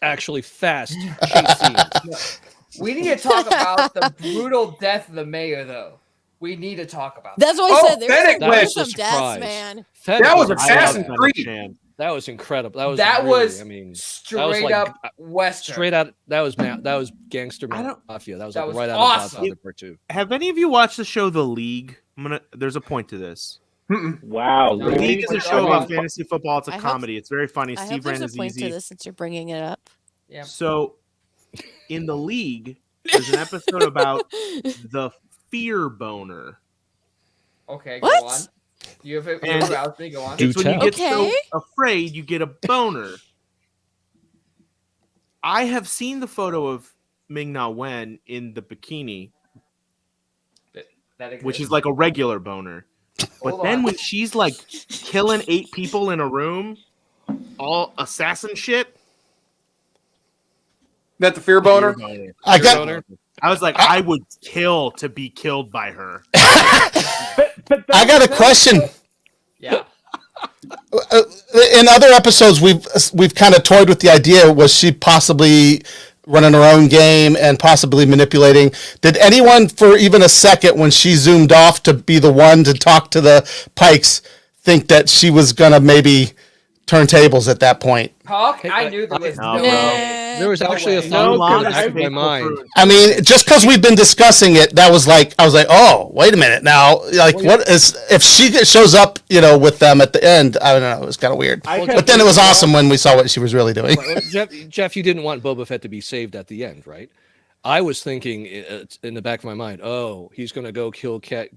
actually fast chase scenes. We need to talk about the brutal death of the mayor, though. We need to talk about That's what I said. There Fennec was was some a gruesome deaths, surprise. man. That was Fennec Assassin's I love Creed. Fennec. That was incredible. That really, was I mean, straight up Western. straight out. That was gangster mafia. That was That was right out awesome. of Godfather Part 2. Have any of you watched the show The League? There's a point to this. Wow. The League is a show about fantasy football. It's a I hope- comedy. It's very funny. I Steve hope there's a point to Rannazzisi. this since you're bringing it up. Yeah. So, in The League, there's an episode about the fear boner. Okay, What? go on. You have it. And- Go on. Do It's when you get so Okay. afraid you get a boner. I have seen the photo of Ming-Na Wen in the bikini, which is like a regular boner. But Hold then on. when she's like killing 8 people in a room, all assassin shit. That the fear boner? I was like, I would kill to be killed by her. I got a question. Yeah. In other episodes, we've kind of toyed with the idea: was she possibly running her own game and possibly manipulating? Did anyone, for even a second, when she zoomed off to be the one to talk to the Pikes, think that she was gonna maybe turn tables at that point? Hawk, I knew there was No, There was actually a No, thought in because the back of my I- mind. I mean, just because we've been discussing it, I was like, oh, wait a minute now. Like, what is if she shows up, with them at the end? I don't know. It was kind of weird. But then it was awesome when we saw what she was really doing. Well, Jeff, you didn't want Boba Fett to be saved at the end, right? I was thinking in the back of my mind, he's going to go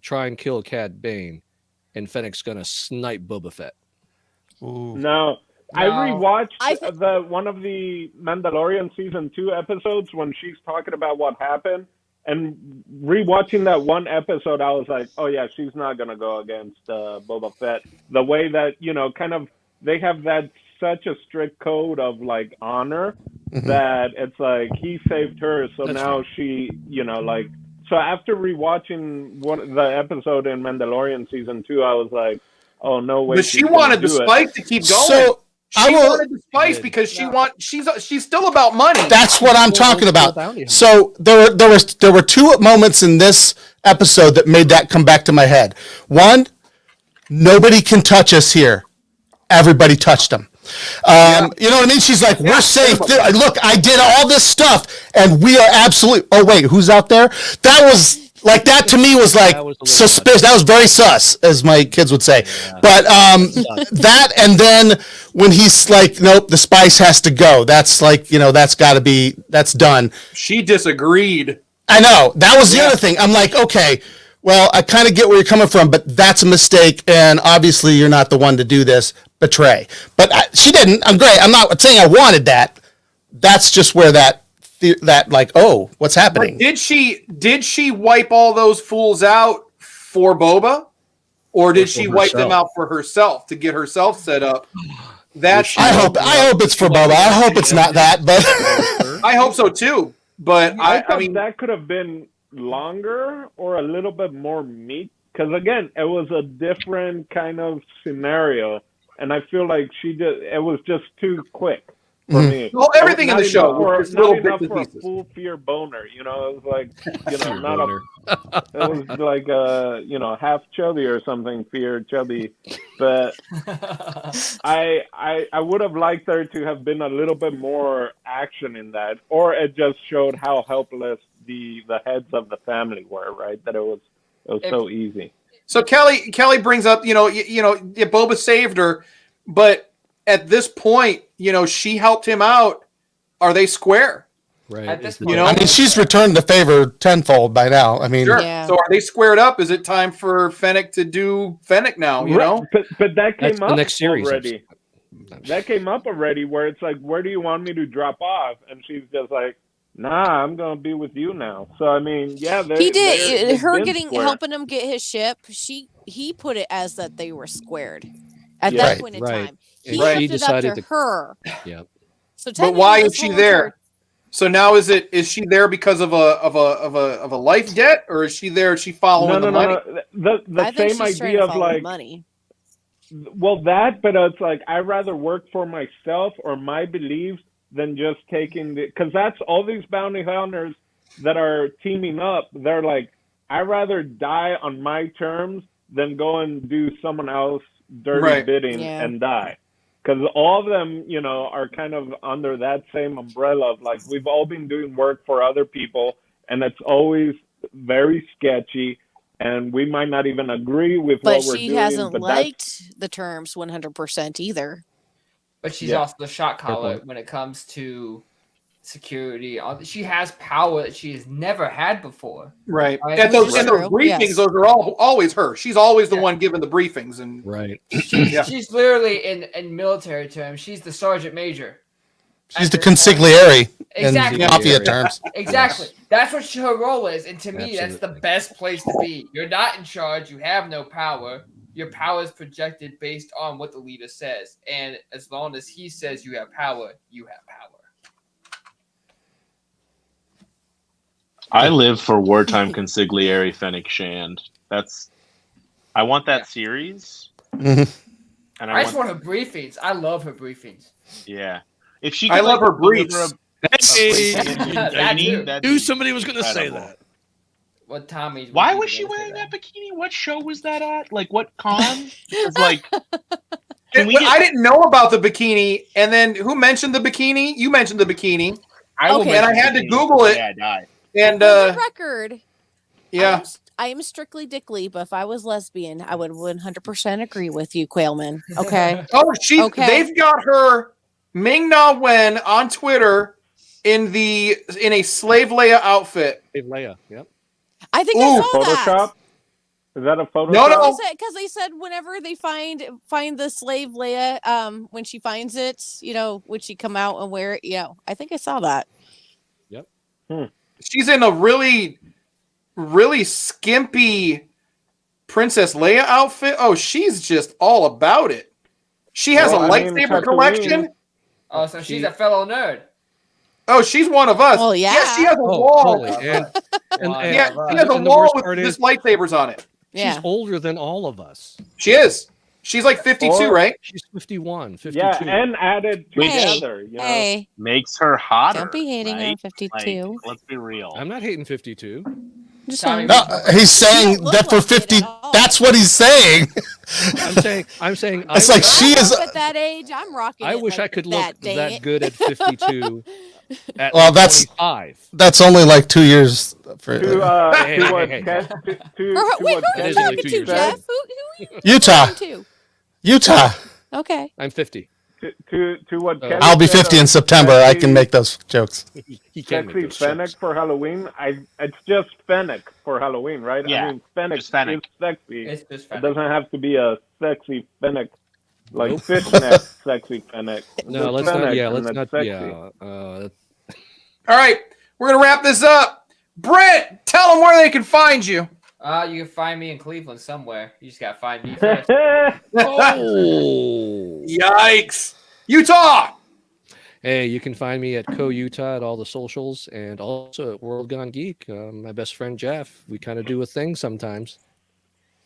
try and kill Cad Bane, and Fennec's going to snipe Boba Fett. No. I rewatched the one of the Mandalorian season 2 episodes when she's talking about what happened, and rewatching that one episode, I was like, oh yeah, she's not gonna go against Boba Fett. The way that kind of they have that such a strict code of like honor that it's like he saved her, so That's now right. she so after rewatching the episode in Mandalorian season 2, I was like, oh no way. But she wanted the spike to keep going. She wanted the spice because she's still about money. That's what I'm talking about. So there were two moments in this episode that made that come back to my head. One, nobody can touch us here. Everybody touched them. You know what I mean? She's like, we're safe. Look, I did all this stuff, and we are absolutely. Oh wait, who's out there? That was. Like that to me was like suspicious. That was very sus, as my kids would say. Yeah. But that, and then when he's like, nope, the spice has to go. That's like, that's got to be, that's done. She disagreed. I know. That was the other thing. I'm like, okay, well, I kind of get where you're coming from, but that's a mistake, and obviously you're not the one to do this. Betray. But she didn't. I'm great. I'm not saying I wanted that. That's just where that like, oh, what's happening? But did she wipe all those fools out for Boba, or did she wipe them out for herself to get herself set up? That's I hope it's for Boba. I hope it's not that, but I hope so too. But I mean, that could have been longer or a little bit more meat, because again, it was a different kind of scenario, and I feel like it was just too quick. For me. Well, everything in the show was not enough for a full fear boner. It was like, not a. It was like half chubby or something, fear chubby. But I would have liked there to have been a little bit more action in that, or it just showed how helpless the heads of the family were. Right, that it was so easy. So Kelly brings up, Boba saved her, but at this point, she helped him out. Are they square? Right. At this point, I mean, she's returned the favor tenfold by now. I mean, sure. Yeah. So are they squared up? Is it time for Fennec to do Fennec now? You know, but that came up the next series already. That came up already, where it's like, where do you want me to drop off? And she's just like, nah, I'm gonna be with you now. So I mean, yeah, he did. Her helping him get his ship. He put it as that they were squared at that point in time. He decided to her. Yeah. So but why is she there? So now is she there because of a life debt, or is she there? Is she following the money? The same idea of like money. Well, that, but it's like I'd rather work for myself or my beliefs than just taking because that's all these bounty hunters that are teaming up. They're like, I'd rather die on my terms than go and do someone else dirty bidding and die. Because all of them, are kind of under that same umbrella of like, we've all been doing work for other people, and it's always very sketchy, and we might not even agree with what we're doing. But she hasn't liked the terms 100% either. But she's also the shot caller when it comes to security. She has power that she has never had before. Right. And those briefings, those are always her. She's always the one giving the briefings. And she's literally in military terms, she's the sergeant major. She's the consigliere in exactly. mafia terms. Exactly. That's what her role is. And to me, that's the best place to be. You're not in charge. You have no power. Your power is projected based on what the leader says. And as long as he says you have power, you have power. I live for wartime consigliere Fennec Shand. I want that series. Mm-hmm. And I just want her briefings. I love her briefings. Yeah. If she I love her briefs. Knew somebody was going to say that. What Tommy? Why was she wearing that bikini? What show was that at? Like what con? It's like I didn't know about the bikini, and then who mentioned the bikini? You mentioned the bikini. And I had to Google it. And for the record, yeah, I am strictly Dickley, but if I was lesbian, I would 100% agree with you, Quailman. Okay. They've got her Ming Na Wen on Twitter in a slave Leia outfit. Slave Leia, yep. I think I saw Photoshop? Is that a Photoshop? No. Because they said whenever they find the slave Leia, when she finds it, would she come out and wear it? I think I saw that. Yep. She's in a really, really skimpy Princess Leia outfit. Oh, she's just all about it. She has a lightsaber collection. Oh, so she's a fellow nerd. Oh, she's one of us. Well, yeah. Yes, she has a wall. Totally. She has a wall with just lightsabers on it. Yeah. She's older than all of us. She is. She's like 52, Or- right? She's 51, 52. Yeah, and added Hey, together. You know? hey, Makes her hotter. don't be hating right? on 52. Like, let's be real. I'm not hating 52. Just Tommy, saying. No, he's saying don't look that for like it 50. at all. That's what he's saying. I'm saying. It's like she I'm is. up at that age. I'm rocking. I it wish like I could that, look dang that it. good at 52. At Well, like that's- 25. That's only like 2 years for Hey, To what hey. Ken- to Wait, what who It are is you only talking 2 to, years Jeff? old. Who Utah. to? Utah. Okay. I'm 50. to what Kevin I'll be said 50 in of September. I sexy- can make those jokes. He can't Sexy make those fennec jokes. for Halloween. It's just fennec for Halloween, right? Yeah, I mean, fennec just fennec. is sexy. It's just It fun. doesn't have to be a sexy fennec, like Nope. fishnet sexy fennec. No, Just let's not. fennec, Yeah, and let's it's not. sexy. Yeah. All right, we're gonna wrap this up. Brent, tell them where they can find you. You can find me in Cleveland somewhere. You just gotta find me first. Oh. Yikes! Utah. Hey, you can find me at Co-Utah at all the socials and also at World Gone Geek. My best friend Jeff. We kind of do a thing sometimes.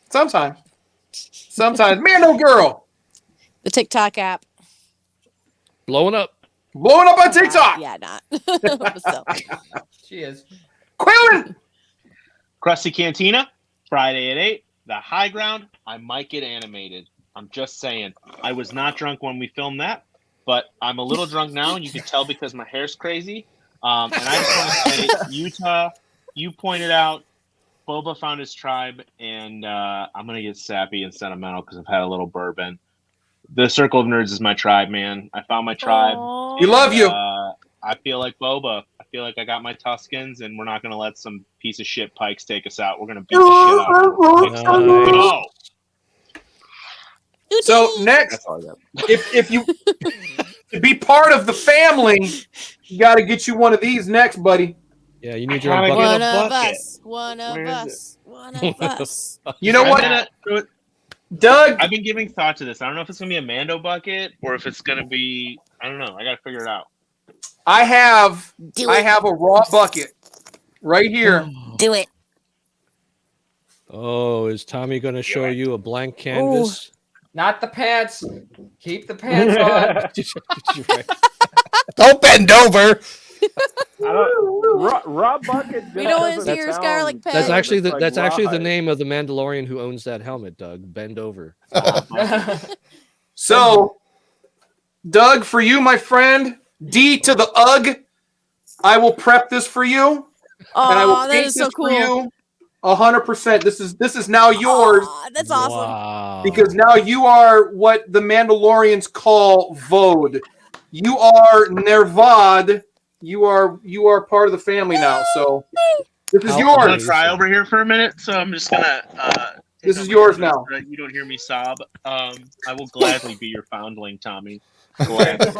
Sometimes. Man, no girl. The TikTok app. Blowing up. Blowing up on TikTok. Yeah, not. But still. She is. Quillen. Krusty Cantina, Friday at 8. The High Ground, I might get animated. I'm just saying. I was not drunk when we filmed that, but I'm a little drunk now, and you can tell because my hair's crazy. And I just want to say, Utah, you pointed out Boba found his tribe, and I'm going to get sappy and sentimental because I've had a little bourbon. The Circle of Nerds is my tribe, man. I found my tribe. Aw. We love you. I feel like Boba. I feel like I got my Tuskens, and we're not going to let some piece of shit pikes take us out. We're going to beat the shit out of them. Go! So next, That's all I got. if you to be part of the family, you got to get you one of these next, buddy. Yeah, you need your own Gotta bucket. get One a of bucket. us. One of Where is us. One of us. You know I'm what, gonna- Doug? I've been giving thought to this. I don't know if it's gonna be a Mando bucket or if it's gonna be. I don't know. I gotta figure it out. I have Do I it. have a raw bucket right here. Do it. Oh, is Tommy going to show you a blank canvas? Not the pants. Keep the pants on. Don't bend over. Raw bucket. We just don't want to doesn't see your sound garlic good. That's peg. actually the It's like that's actually the rawhide. name of the Mandalorian who owns that helmet, Doug. Bend over. So, Doug, for you, my friend, D to the UG, I will prep this for you, and I will Oh, that paint is this so for cool. you 100%. This is now yours Aw, that's awesome. Wow. because now you are what the Mandalorians call Vode. You are Nervad. You are part of the family now. So this is How- I'm gonna yours. cry over here for a minute, so I'm just gonna. This is yours now. So that you don't hear me sob. I will gladly be your foundling, Tommy. Gladly.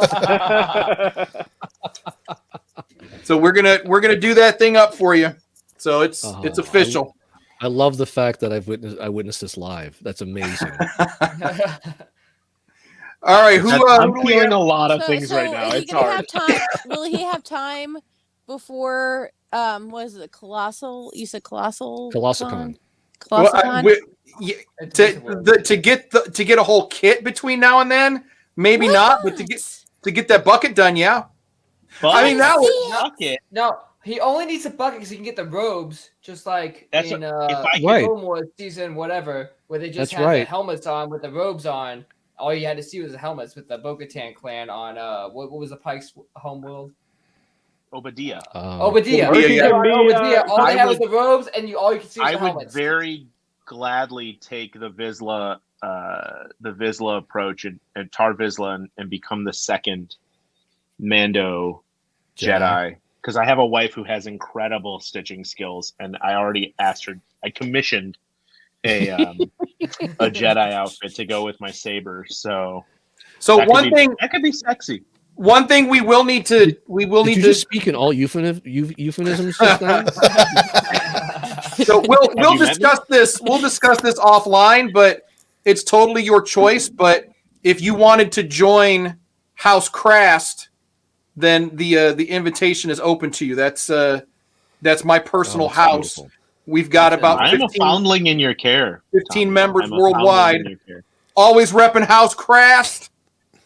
So we're gonna do that thing up for you. So it's official. I love the fact that I witnessed this live. That's amazing. All right, who? I'm who we feeling have? a lot of things So right now. is he It's gonna hard. have time? Will he have time before? Was it colossal? You said colossal. Colossicon. Well, Colossicon. to get a whole kit between now and then, maybe not, but to get that bucket done, yeah. But I mean, that was bucket. No, he only needs a bucket because he can get the robes, just like That's in if I Right. Clone Wars season, whatever, where they just That's had the right. helmets on with the robes on. All you had to see was the helmets with the Bo-Katan clan on. What was the Pike's homeworld? Obadiah. Obadiah. Yeah. Obadiah. All I they had was would- the robes, and all you could see was I the would helmets. very gladly take the Vizsla approach and Tar Vizsla and become the second Mando Jedi. Because I have a wife who has incredible stitching skills, and I already asked her. I commissioned a Jedi outfit to go with my saber. So that could be sexy. One thing we will need to Did you just speak in all euphemisms just now? So we'll you met discuss this. We'll discuss this offline, but it's totally your choice. But if you wanted to join House Crast, then the invitation is open to you. That's my personal that's house. beautiful. We've got about I am a 15, foundling in your care. 15 Tommy. members I'm a foundling worldwide. in your care. Always repping house crafts.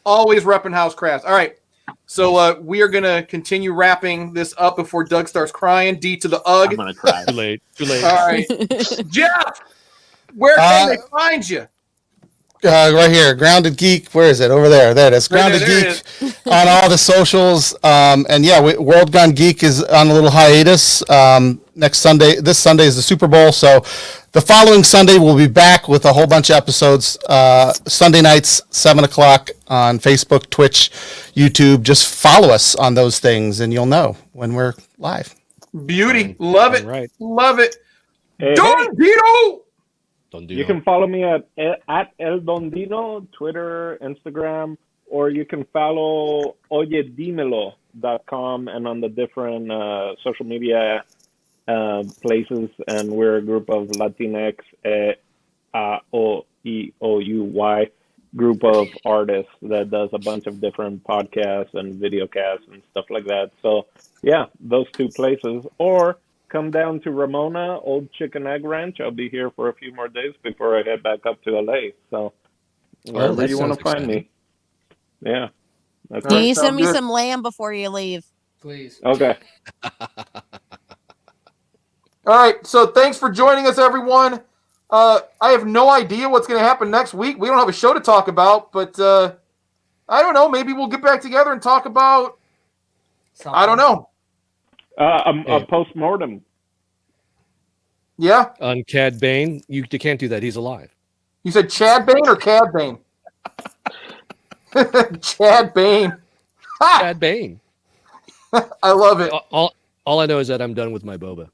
Always repping house crafts. All right. So we are going to continue wrapping this up before Doug starts crying. D to the UG. I'm gonna cry. Too late. Too late. All right. Jeff, where can they find you? Right here, Grounded Geek. Where is it? Over there. There it is. Grounded Geek on all the socials. And yeah, World Gone Geek is on a little hiatus. Next Sunday, this Sunday is the Super Bowl. So the following Sunday, we'll be back with a whole bunch of episodes. Sunday nights, 7:00 on Facebook, Twitch, YouTube. Just follow us on those things and you'll know when we're live. Beauty. Love it. Right. Love it. Hey, Don Dino! You can follow me at El Dondino, Twitter, Instagram, or you can follow oyedimelo.com and on the different social media places. And we're a group of Latinx, OEOUY group of artists that does a bunch of different podcasts and video casts and stuff like that. So yeah, those two places. Or come down to Ramona, Old Chicken Egg Ranch. I'll be here for a few more days before I head back up to LA. So wherever you want to find me. Yeah. Can you send me some lamb before you leave? Please. Okay. All right. So thanks for joining us, everyone. I have no idea what's going to happen next week. We don't have a show to talk about, but I don't know. Maybe we'll get back together and talk about. Something. I don't know. A post-mortem. Yeah? On Cad Bane, you can't do that. He's alive. You said Chad Bane or Cad Bane? Chad Bane. Cad Bane. I love it. All I know is that I'm done with my boba.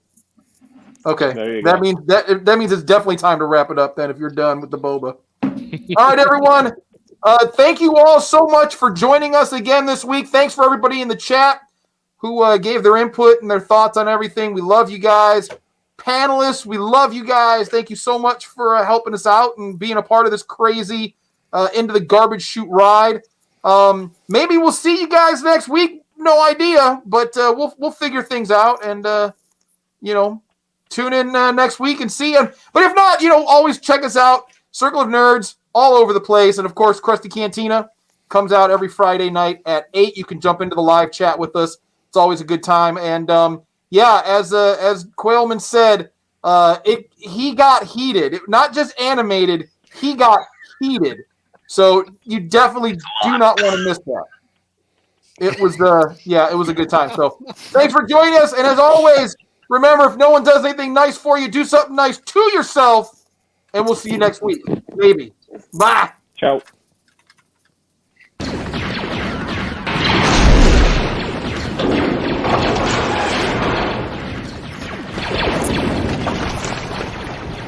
Okay. That means it's definitely time to wrap it up then if you're done with the boba. All right, everyone. Thank you all so much for joining us again this week. Thanks for everybody in the chat who gave their input and their thoughts on everything. We love you guys. Panelists, we love you guys. Thank you so much for helping us out and being a part of this crazy Into the Garbage Chute ride. Maybe we'll see you guys next week. No idea, but we'll figure things out and tune in next week and see you. But if not, always check us out. Circle of Nerds all over the place, and of course, Krusty Cantina comes out every Friday night at 8. You can jump into the live chat with us. It's always a good time. And as Quailman said, he got heated. Not just animated, he got heated. So you definitely do not want to miss that. It was it was a good time. So thanks for joining us. And as always, remember, if no one does anything nice for you, do something nice to yourself. And we'll see you next week. Maybe. Bye. Ciao.